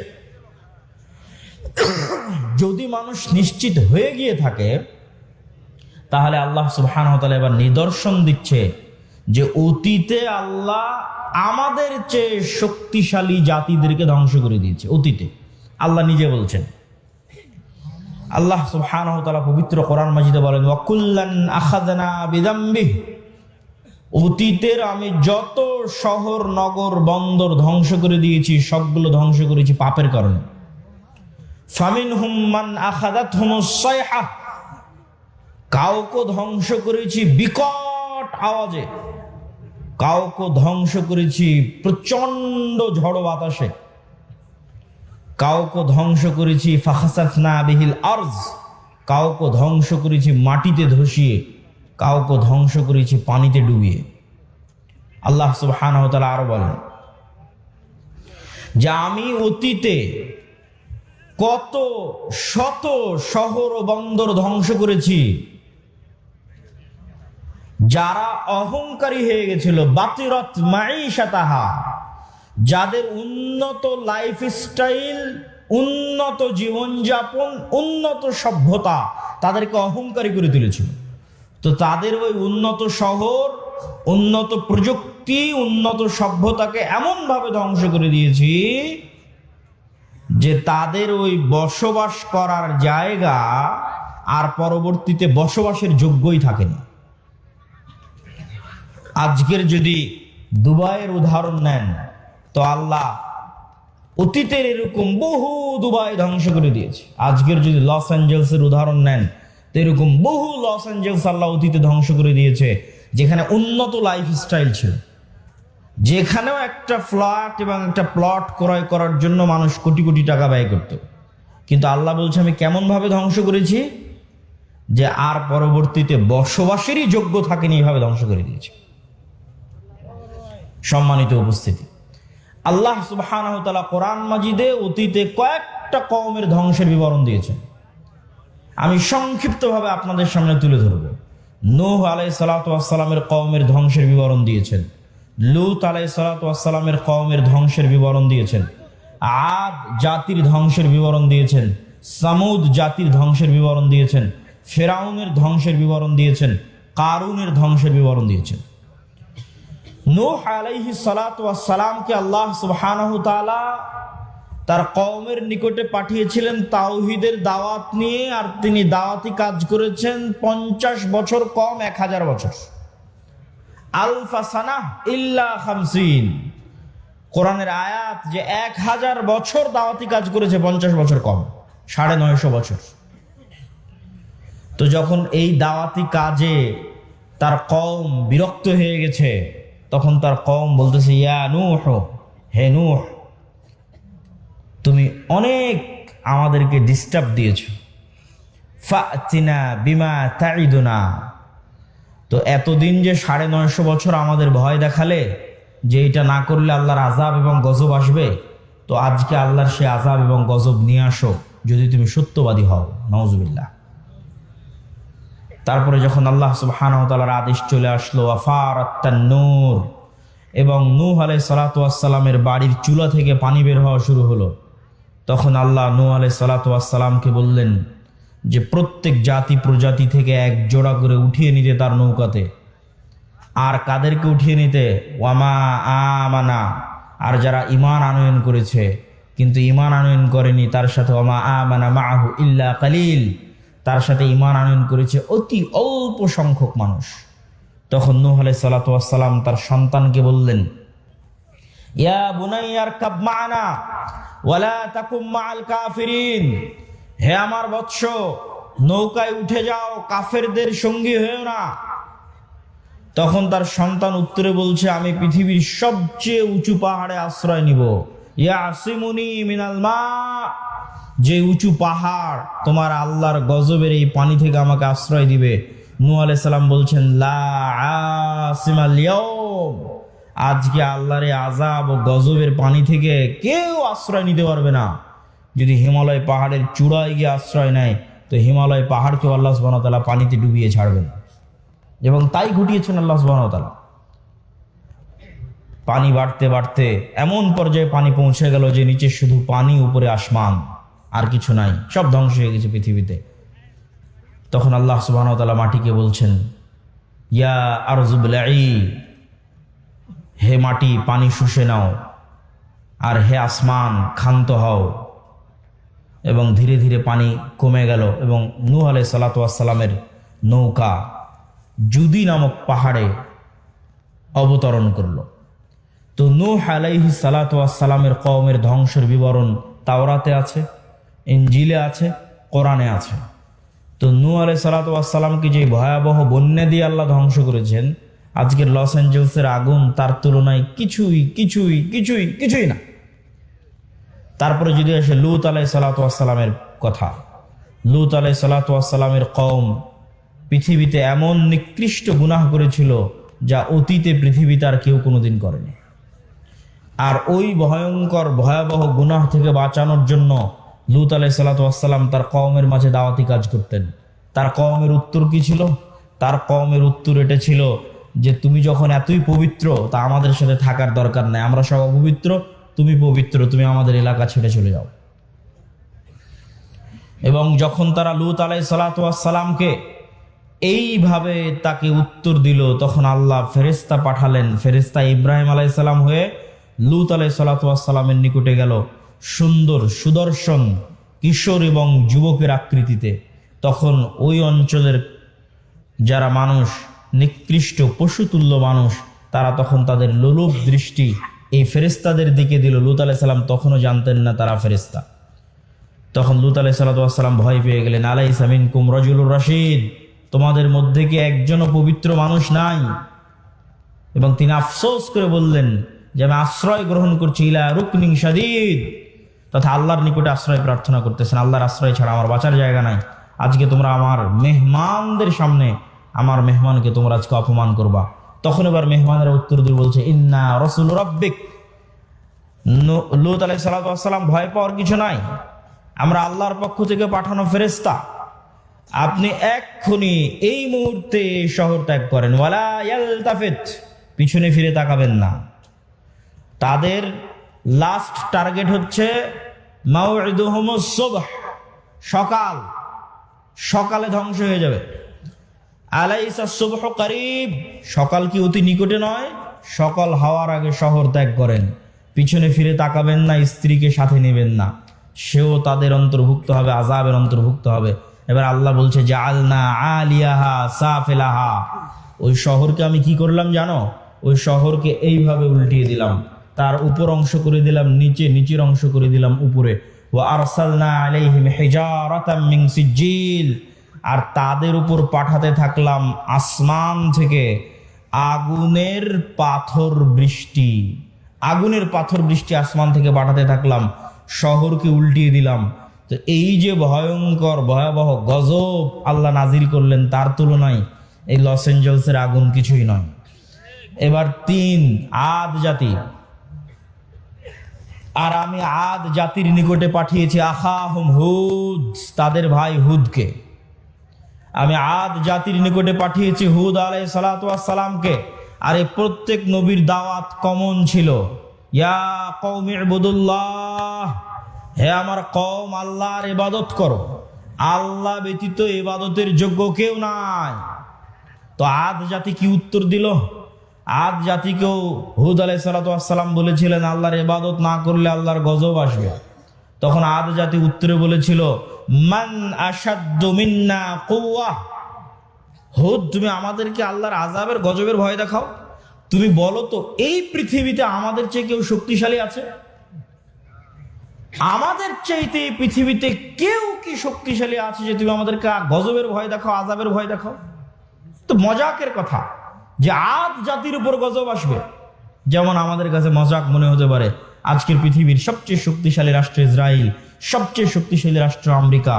যদি মানুষ নিশ্চিত হয়ে গিয়ে থাকে, তাহলে আল্লাহ সুবহানাহু ওয়া তাআলা এবার নিদর্শন দিচ্ছে যে অতীতে আল্লাহ আমাদের চেয়ে শক্তিশালী জাতিদেরকে ধ্বংস করে দিয়েছে। অতীতে আল্লাহ নিজে বলছেন, আল্লাহ সুবহানাহু ওয়া তাআলা পবিত্র কোরআন মাজিদে বলেন, ওয়া কুল্লান আখাযনা বিযামবিহি, অতীতের আমি যত শহর, নগর, বন্দর ধ্বংস করে দিয়েছি সবগুলো ধ্বংস করেছি পাপের কারণে। ফামিনহুম মান আখাযাতহুমুস সাইহা, কাউকে ধ্বংস করেছি বিকট আওয়াজে, কাউকে ধ্বংস করেছি প্রচন্ড ঝড় বাতাসে, কাউকে ধ্বংস করেছি ফাখাসাফনা বিহিল আরজ, কাউকে ধ্বংস করেছি মাটিতে ধসিয়ে, কাউকে ধ্বংস করেছি পানিতে ডুবিয়ে। আল্লাহ সুবহানাহু ওয়া তাআলা আরো বলেন যে আমি অতীতে কত শত শহর ও বন্দর ধ্বংস করেছি, যারা অহংকারী হয়ে গেছিল, বাতিরাত মাঈশাতাহা, যাদের উন্নত লাইফস্টাইল, উন্নত জীবনযাপন, উন্নত সভ্যতা তাদেরকে অহংকারী করে তুলেছিল। তো তাদের ওই উন্নত শহর, উন্নত প্রযুক্তি, উন্নত সভ্যতাকে এমনভাবে ধ্বংস করে দিয়েছি যে তাদের ওই বসবাস করার জায়গা আর পরবর্তীতে বসবাসের যোগ্যই থাকেনি। আজকের যদি দুবাইয়ের উদাহরণ নেন, তো আল্লাহ অতীতের এরকম বহু দুবাই ধ্বংস করে দিয়েছে। আজকের যদি লস অ্যাঞ্জেলসের উদাহরণ নেন, তো এরকম বহু লস অ্যাঞ্জেলস আল্লাহ অতীতে ধ্বংস করে দিয়েছে, যেখানে উন্নত লাইফস্টাইল ছিল, যেখানেও একটা ফ্ল্যাট এবং একটা প্লট ক্রয় করার জন্য মানুষ কোটি কোটি টাকা ব্যয় করত। কিন্তু আল্লাহ বলছে আমি কেমন ভাবে ধ্বংস করেছি, যে আর পরবর্তীতে বসবাসেরই যোগ্য থাকেনি, এইভাবে ধ্বংস করে দিয়েছে। সম্মানিত উপস্থিতি, আল্লাহ সুবহানাহু ওয়া তাআলা কোরআন মাজিদে অতীতে কয়েকটা কওমের ধ্বংসের বিবরণ দিয়েছেন। আমি সংক্ষিপ্তভাবে আপনাদের সামনে তুলে ধরব। নূহ আলাইহিস সালাতু ওয়াস সালামের কওমের ধ্বংসের বিবরণ দিয়েছেন, লূত আলাইহিস সালাতু ওয়াস সালামের কওমের ধ্বংসের বিবরণ দিয়েছেন, আদ জাতির ধ্বংসের বিবরণ দিয়েছেন, সামুদ জাতির ধ্বংসের বিবরণ দিয়েছেন, ফেরাউনের ধ্বংসের বিবরণ দিয়েছেন, কারুনের ধ্বংসের বিবরণ দিয়েছেন। নূহ আলাইহিস সালাতু ওয়াস সালামকে আল্লাহ সুবহানাহু ওয়া তাআলা তার কওমের নিকটে পাঠিয়েছিলেন তাওহীদের দাওয়াত নিয়ে, আর তিনি দাওয়াতি কাজ করেছেন 50 বছর কম 1000 বছর, আলফা সানাহ ইল্লা 50। কোরআনের আয়াত যে 1000 বছর দাওয়াতি কাজ করেছে, 50 বছর কম, 950 বছর। তো যখন এই দাওয়াতি কাজে তার কওম বিরক্ত হয়ে গেছে, তখন তার কওম বলতেছে, ইয়া নূহ, হে নূহ, তুমি অনেক আমাদেরকে ডিস্টার্ব দিয়েছো, ফাতিনা বিমা তাইদুনা, তো এতদিন যে 950 বছর আমাদের ভয় দেখালে যে এটা না করলে আল্লাহর আযাব এবং গজব আসবে, তো আজকে আল্লাহর সে আযাব এবং গজব নিয়ে আসো যদি তুমি সত্যবাদী হও। নাউজুবিল্লাহ। তারপরে যখন আল্লাহ সুবহানাহু ওয়া তাআলার আদেশ চলে আসলো, আফারাত্তান নূর, এবং নূহ আলাইহিস সালাতু ওয়াস সালামের বাড়ির চুলা থেকে পানি বের হওয়া শুরু হলো, তখন আল্লাহ নূহ আলাইহিস সালাতু ওয়াস সালামকে বললেন যে প্রত্যেক জাতি প্রজাতি থেকে এক জোড়া করে উঠিয়ে নিতে তার নৌকাতে। আর কাদেরকে উঠিয়ে নিতে? ওয়ামা আমানা, আর যারা ঈমান আনয়ন করেছে কিন্তু ঈমান আনয়ন করেনি তার সাথে, ওয়ামা আমানা মাআহু ইল্লা কালিল, তার সাথে ঈমান আনয়ন করেছে অতি অল্প সংখ্যক মানুষ। তখন নূহ আলাইহিস সালাতু ওয়াস সালাম তার সন্তানকে বললেন, ইয়া বুনাইয়া আরকাব মা'না ওয়ালা তাকুম মা'আল কাফিরিন, হে আমার বৎস, নৌকায় উঠে যাও, কাফেরদের সঙ্গী হয়েও না। তখন তার সন্তান উত্তরে বলছে, আমি পৃথিবীর সবচেয়ে উঁচু পাহাড়ে আশ্রয় নিব। ইয়াসিমুনি মিনাল মা, যে উঁচু পাহাড় তোমার আল্লাহর গজবের এই পানি থেকে আমাকে আশ্রয় দিবে। নূহ আলাইহিস সালাম বলছেন, লা আসিমাল ইয়াউম, আজকে আল্লাহর আযাব ও গজবের পানি থেকে কেউ আশ্রয় নিতে পারবে না। যদি হিমালয় পাহাড়ের চূড়ায় গিয়ে আশ্রয় নেয়, তো হিমালয় পাহাড়কেও আল্লাহ সুবহানাহু ওয়া তাআলা পানিতে ডুবিয়ে ছাড়বেন। এবং তাই ঘটিয়েছেন আল্লাহ সুবহানাহু ওয়া তাআলা। পানি বাড়তে বাড়তে এমন পর্যায়ে পানি পৌঁছে গেল যে নিচে শুধু পানি, উপরে আসমান, আর কিছু নাই, সব ধ্বংস হয়ে গেছে পৃথিবীতে। তখন আল্লাহ সুবহানাহু ওয়া তাআলা মাটিকে বলছেন, ইয়া আরযু বলঈ, হে মাটি পানি শুষে নাও, আর হে আসমান ক্ষান্ত হও। এবং ধীরে ধীরে পানি কমে গেল এবং নূহ আলাইহিস সালাতু ওয়াস সালামের নৌকা জুদি নামক পাহাড়ে অবতরণ করল। তো নূহ আলাইহিস সালাতু ওয়াস সালামের কওমের ধ্বংসের বিবরণ তাওরাতে আছে, ইনজিলে আছে, কোরআনে আছে। তো নূহ আলাইহিস সালাতু ওয়াস সালামকে যে ভয়াবহ বন্যা দিয়ে আল্লাহ ধ্বংস করেছেন, আজকের লস অ্যাঞ্জেলসের আগুন তার তুলনায় কিছুই না। তারপরে যদি আসে লূত আলাইহিস সালাতু ওয়াস সালামের কথা, লূত আলাইহিস সালাতু ওয়াস সালামের কওম পৃথিবীতে এমন নিকৃষ্ট গুনাহ করেছিল যা অতীতে পৃথিবীতে আর কেউ কোনোদিন করেনি। আর ওই ভয়ঙ্কর ভয়াবহ গুনাহ থেকে বাঁচানোর জন্য লূত আলাইহিস সালাতু ওয়াস সালাম তার কওমের মাঝে দাওয়াতি কাজ করতেন। তার কওমের উত্তর কি ছিল? তার কওমের উত্তর এটা ছিল যে, তুমি যখন এতই পবিত্র, তা আমাদের সাথে থাকার দরকার নাই, আমরা সব অপবিত্র, তুমি পবিত্র, তুমি আমাদের এলাকা ছেড়ে চলে যাও। এবং যখন তারা লূত আলাইহিস সালাতু ওয়াস সালামকে এইভাবে তাকে উত্তর দিল, তখন আল্লাহ ফেরেশতা পাঠালেন। ফেরেশতা ইব্রাহিম আলাইহিস সালাম হয়ে লূত আলাইহিস সালাতু ওয়াস সালামের নিকটে গেল, সুন্দর সুদর্শন কিশোর এবং যুবকের আকৃতিতে। তখন ওই অঞ্চলের যারা মানুষ, নিকৃষ্ট পশুতুল্য মানুষ, তারা তখন তাদের লোলুপ দৃষ্টি এই ফেরেশতাদের দিকে দিল। লূত আলাইহিস সালাম তখনও জানতেন না তারা ফেরেশতা। তখন লূত আলাইহিস সালাতু ওয়াস সালাম ভয় পেয়ে গেলেন, আলাইসা মিনকুম রাজুলুর রাশীদ, তোমাদের মধ্যে কি একজনও পবিত্র মানুষ নাই? এবং তিনি আফসোস করে বললেন যে, আমি আশ্রয় গ্রহণ করছি ইলা রুকনিন শাদীদ, তথা আল্লাহর নিকটে আশ্রয় প্রার্থনা করতেছেন। আল্লাহর আশ্রয় ছাড়া আমার বাঁচার জায়গা নাই। আজকে তোমরা আমার মেহমানদের সামনে আমার মেহমানকে তোমরা আজকে অপমান করবা। তখন এবার মেহমানেরা উত্তর দিয়ে বলছে, ইন্না রাসূল রাব্বিক। লূত আলাইহিস সালাতু ওয়াস সালাম, ভয় পাওয়ার কিছু নাই, আমরা আল্লাহর পক্ষ থেকে পাঠানো ফেরেশতা। আপনি এক্ষুনি এই মুহূর্তে শহর ত্যাগ করেন, ওয়ালা ইয়ালতাফিত, পিছনে ফিরে তাকাবেন না। তাদের লাস্ট টার্গেট হচ্ছে মাউইদুহুমুস সুবহ, সকালে ধ্বংস হয়ে যাবে। আলাইসা সুবহু করিব, সকাল কি অতি নিকটে নয়? সকাল হওয়ার আগে শহর ত্যাগ করেন, পিছনে ফিরে তাকাবেন না, স্ত্রীকে সাথে নেবেন না, সেও তাদের অন্তর্ভুক্ত হবে, আযাবের অন্তর্ভুক্ত হবে। এবার আল্লাহ বলছে, জাআলনা আলিয়াহা সাফিলাহা, ওই শহরকে আমি কি করলাম জানো? ওই শহরকে এইভাবে উল্টিয়ে দিলাম, তার উপর অংশ করে দিলাম নিচে, নিচের অংশ করে দিলাম উপরে। ওয়া আরসালনা আলাইহিম হিজারাতাম মিন সিজিল, আর তাদের উপর পাঠাতে থাকলাম আসমান থেকে আগুনের পাথর বৃষ্টি। আগুনের পাথর বৃষ্টি আসমান থেকে পাঠাতে থাকলাম, শহরকে উল্টিয়ে দিলাম। তো এই যে ভয়ঙ্কর ভয়াবহ গজব আল্লাহ নাজিল করলেন, তার তুলনায় এই লস অ্যাঞ্জেলসের আগুন কিছুই নয়। এবার 3 আদ জাতি, আর আমি আদ জাতির নিকটে পাঠিয়েছি আখাহুম হুদ, তাদের ভাই হুদকে। আমি আদ জাতির নিকটে পাঠিয়েছি হুদ আলাইহিস সালাতু ওয়াস সালামকে। আর এই প্রত্যেক নবীর দাওয়াত কমন ছিল, ইয়া কওমি ইবুদুল্লাহ, হে আমার কওম আল্লাহর ইবাদত করো, আল্লাহ ব্যতীত ইবাদতের যোগ্য কেউ নাই। তো আদ জাতি কি উত্তর দিল? আদ জাতিকেও হুদ আলাইহিস সালাতু ওয়াস সালাম বলেছিলেন, আল্লাহর ইবাদত না করলে আল্লাহর গজব আসবে। তখন আদ জাতি উত্তরে বলেছিল, মান আশাদ্দু মিন্না কুওয়া, হুদ তুমি আমাদেরকে আল্লাহর আযাবের গজবের ভয় দেখাও। তুমি বলো তো এই পৃথিবীতে আমাদের চেয়ে কেউ শক্তিশালী আছে? আমাদের চাইতে এই পৃথিবীতে কেউ কি শক্তিশালী আছে যে তুমি আমাদেরকে গজবের ভয় দেখাও, আযাবের ভয় দেখাও? তো মজাকের কথা যে আদ জাতির উপর গজব আসবে, যেমন আমাদের কাছে মজাক মনে হতে পারে আজকের পৃথিবীর সবচেয়ে শক্তিশালী রাষ্ট্র ইসরায়েল, সবচেয়ে শক্তিশালী রাষ্ট্র আমেরিকা,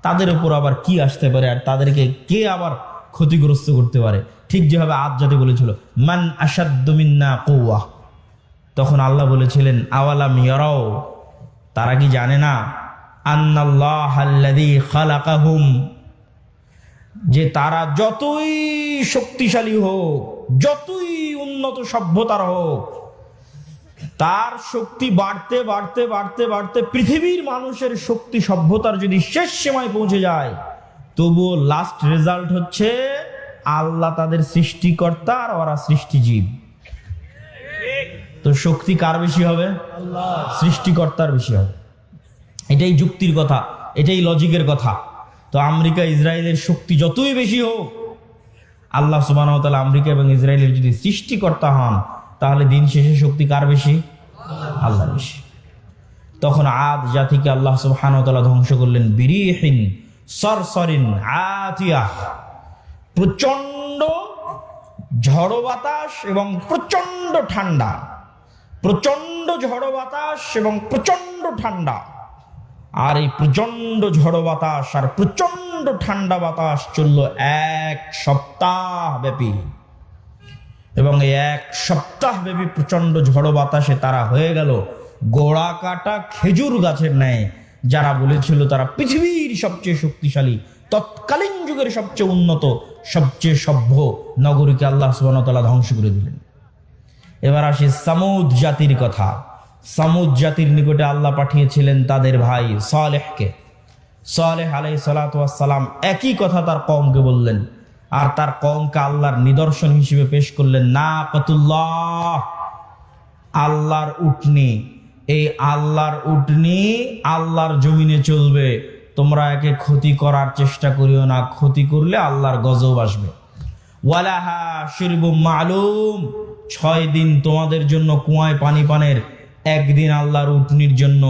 তাদের উপর আবার কি আসতে পারে আর তাদেরকে কে আবার ক্ষতিগ্রস্ত করতে পারে? ঠিক যেভাবে আদ জাতি বলেছিল মান আশাদ্দু মিন্না কুওয়া, তখন আল্লাহ বলেছিলেন আওয়ালাম ইয়ারাও, তারা কি জানে না আন্নাল্লাহাল্লাযী খালাকাহুম, যে তারা যতই শক্তিশালী হোক, যতই উন্নত সভ্যতার হোক, তার শক্তি বাড়তে বাড়তে বাড়তে বাড়তে পৃথিবীর মানুষের শক্তি সভ্যতার যদি শেষ সীমায় পৌঁছে যায়, তবুও লাস্ট রেজাল্ট হচ্ছে আল্লাহ তাদের সৃষ্টিকর্তা আর ওরা সৃষ্টিজীব। তো শক্তি কার বেশি হবে? সৃষ্টিকর্তার বেশি হবে। এটাই যুক্তির কথা, এটাই লজিকের কথা। তো আমেরিকা ইসরায়েলের শক্তি যতই বেশি হোক, আল্লাহ সুবহানাহু ওয়া তাআলা আমেরিকা এবং ইসরায়েলের যদি সৃষ্টিকর্তা হন, তাহলে দিন শেষে শক্তি কার বেশি? আল্লাহর বেশি। তখন আদ জাতিকে আল্লাহ সুবহানাহু ওয়া তাআলা ধ্বংস করলেন বিরিহিন সরসরিন আতিয়াহ, প্রচন্ড ঝড় বাতাস এবং প্রচন্ড ঠান্ডা, প্রচন্ড ঝড় বাতাস এবং প্রচন্ড ঠান্ডা। আর এই প্রচন্ড ঝড় বাতাস আর প্রচন্ড ঠান্ডা বাতাস চলল 1 সপ্তাহ ব্যাপী, এবং এই 1 সপ্তাহ ব্যাপী প্রচন্ড ঝড় বাতাসে তারা হয়ে গেল গোড়া কাটা খেজুর গাছের ন্যায়। যারা বলেছিল তারা পৃথিবীর সবচেয়ে শক্তিশালী, তৎকালীন যুগের সবচেয়ে উন্নত, সবচেয়ে সভ্য নগরীকে আল্লাহ সুবহানাহু ওয়া তাআলা ধ্বংস করে দিলেন। এবার আসি সামুদ জাতির কথা। সামুদ জাতির নিকটে আল্লাহ পাঠিয়েছিলেন তাদের ভাই সালেহকে। সালেহ আলাইহিস সালাতু ওয়াস সালাম একই কথা তার কওমকে বললেন, আর তার কওমকে আল্লাহর নিদর্শন হিসেবে পেশ করলেন নাকাতুল্লাহ, আল্লাহর উটনি। এই আল্লাহর উটনি আল্লাহর জমিনে চলবে, তোমরা একে ক্ষতি করার চেষ্টা করিও না, ক্ষতি করলে আল্লাহর গজব আসবে। ওয়ালাহা শিরবুম মালুম, 6 দিন তোমাদের জন্য কুয়ায় পানি পানের, একদিন আল্লাহর উটনির জন্য।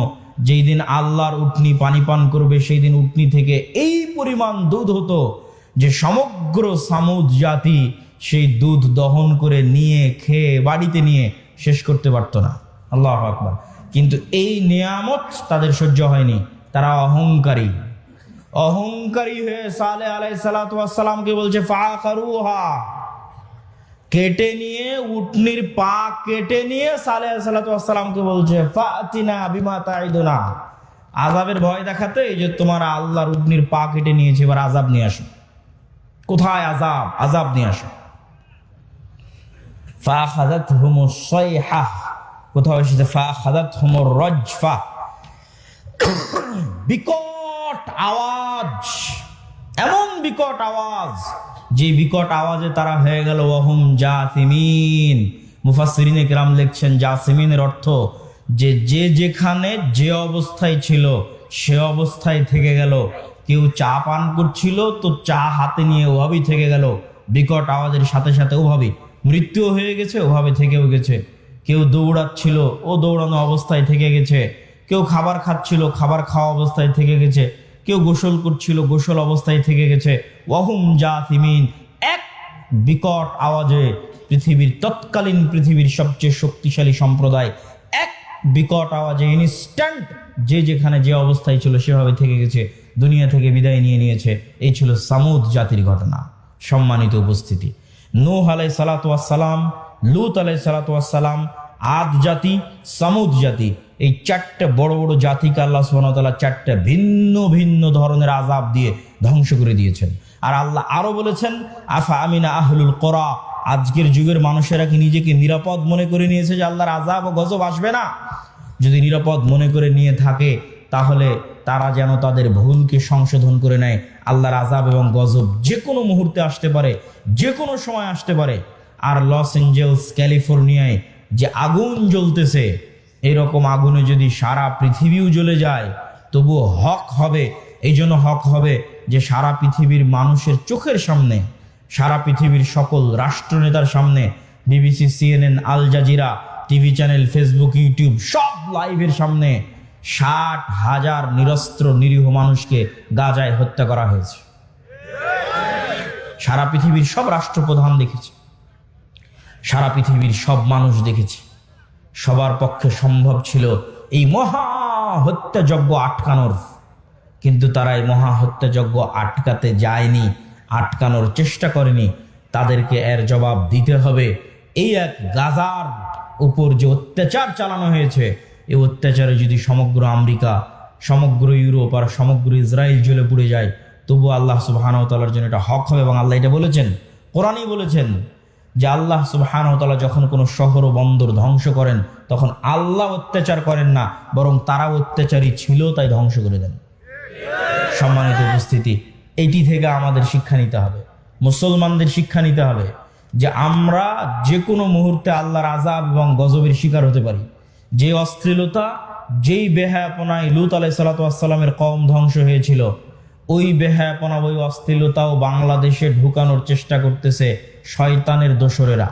যেই দিন আল্লাহর উটনি পানি পান করবে, সেই দিন উটনি থেকে এই পরিমাণ দুধ হতো যে সমগ্র সামুদ জাতি সেই দুধ দহন করে নিয়ে খেয়ে বাড়িতে নিয়ে শেষ করতে পারত না। আল্লাহু আকবার। কিন্তু এই নিয়ামত তাদের সহ্য হয়নি, তারা অহংকারী। অহংকারী হয়ে সালেহ আলাইহিস সালাতু ওয়াস সালামকে বলছে ফাআকারুহা, কেটে নিয়ে, উটনির পা কেটে নিয়ে সালেহ আলাইহিস সালাতু ওয়াস সালামকে বলছে ফাতিনা বিমা তাইদুনা, আযাবের ভয় দেখাতে এই যে তোমার আল্লাহর উটনির পা কেটে নিয়েছে, এবার আযাব নিয়ে আসো। কোথায় আযাব? আযাব নিয়ে আসো। ফাআখাযাতহুমুস সাইহা, কোথাও এসেছে ফাআখাযাতহুমুর রাজফা, বিকট আওয়াজ, এমন বিকট আওয়াজ যে বিকট আওয়াজে তারা হয়ে গেল ওয়াহুম জাসিমিন। মুফাসসিরিনে কেরাম লিখছেন জাসিমিনের অর্থ যে যে যেখানে যে অবস্থায় ছিল সে অবস্থায় থেকে গেল। কেউ চা পান করছিল তো চা হাতে নিয়ে ওভাবেই থেকে গেল, বিকট আওয়াজের সাথে সাথে ওভাবেই মৃত্যু হয়ে গেছে, ওভাবে থেকেও গেছে। কেউ দৌড়াচ্ছিল, ও দৌড়ানো অবস্থায় থেকে গেছে। কেউ খাবার খাচ্ছিল, খাবার খাওয়া অবস্থায় থেকে গেছে। কেউ গোসল করছিল, গোসল অবস্থায় থেকে গেছে। ওয়াহুম জাসিমিন, এক বিকট আওয়াজে পৃথিবীর তৎকালীন পৃথিবীর সবচেয়ে শক্তিশালী সম্প্রদায় এক বিকট আওয়াজে ইনস্ট্যান্ট যে যেখানে যে অবস্থায় ছিল সেভাবে থেকে গেছে, দুনিয়া থেকে বিদায় নিয়ে নিয়েছে। এই ছিল সামুদ জাতির ঘটনা। সম্মানিত উপস্থিতি, নূহ আলাইহিস সালাতু ওয়াস সালাম, লূত আলাইহিস সালাতু ওয়াস সালাম, আদ জাতি, সামুদ জাতি, এই 4টে বড় বড় জাতিকে আল্লাহ সুবহানাহু ওয়া তাআলা 4টে ভিন্ন ভিন্ন ধরনের আযাব দিয়ে ধ্বংস করে দিয়েছেন। আর আল্লাহ আরো বলেছেন আফা আমিনা আহলুল কোরা, আজকের যুগের মানুষেরা কি নিজেকে নিরাপদ মনে করে নিয়েছে যে আল্লাহর আযাব ও গজব আসবে না? যদি নিরাপদ মনে করে নিয়ে থাকে তাহলে তারা যেন তাদের ভুলকে সংশোধন করে নেয়। আল্লাহর আযাব এবং গজব যে কোনো মুহূর্তে আসতে পারে, যে কোনো সময় আসতে পারে। আর লস এঞ্জেলস ক্যালিফোর্নিয়ায় যে আগুন জ্বলতেছে, এরকম আগুনে যদি সারা পৃথিবীও জ্বলে যায় তবুও হক হবে এই জন্য হক হবে যে সারা পৃথিবীর মানুষের চোখের সামনে, সারা পৃথিবীর সকল রাষ্ট্রনেতার সামনে, BBC, CNN, Al Jazeera, TV channel, Facebook, YouTube সব লাইভের সামনে 60,000 নিরস্ত্র নিরীহ মানুষকে গাজায় হত্যা করা হয়েছে। সারা পৃথিবীর সব রাষ্ট্রপ্রধান দেখেছে, সারা পৃথিবীর সব মানুষ দেখেছে। সবার পক্ষে সম্ভব ছিল এই মহা হত্যাযজ্ঞ আটকানোর, কিন্তু তারা এই মহা হত্যাযজ্ঞ আটকাতে যায়নি, আটকানোর চেষ্টা করেনি। তাদেরকে এর জবাব দিতে হবে। এই এক গাজার উপর যে অত্যাচার চালানো হয়েছে, এই অত্যাচারে যদি সমগ্র আমেরিকা, সমগ্র ইউরোপ আর সমগ্র ইসরায়েল জ্বলে পুড়ে যায়, তবু আল্লাহ সুবহানাহু ওয়া তাআলার জন্য এটা হক হবে। এবং আল্লাহ এটা বলেছেন, কোরআনই বলেছেন যে আল্লাহ সুবহানাহু ওয়া তাআলা যখন কোনো শহর ও বন্দর ধ্বংস করেন, তখন আল্লাহ অত্যাচার করেন না, বরং তারা অত্যাচারী ছিল তাই ধ্বংস করে দেন। সম্মানিত উপস্থিতি, এইটি থেকে আমাদের শিক্ষা নিতে হবে, মুসলমানদের শিক্ষা নিতে হবে যে আমরা যে কোনো মুহূর্তে আল্লাহর আযাব এবং গজবের শিকার হতে পারি। যে অশ্লীলতা, যেই বেহায়াপনায় লূত আলাইহিস সালাতু ওয়াস সালামের কওম ধ্বংস হয়েছিল, ওই বেহায়াপনা, ওই অশ্লীলতাও বাংলাদেশে ঢুকানোর চেষ্টা করতেছে শয়তানের দোসরেরা।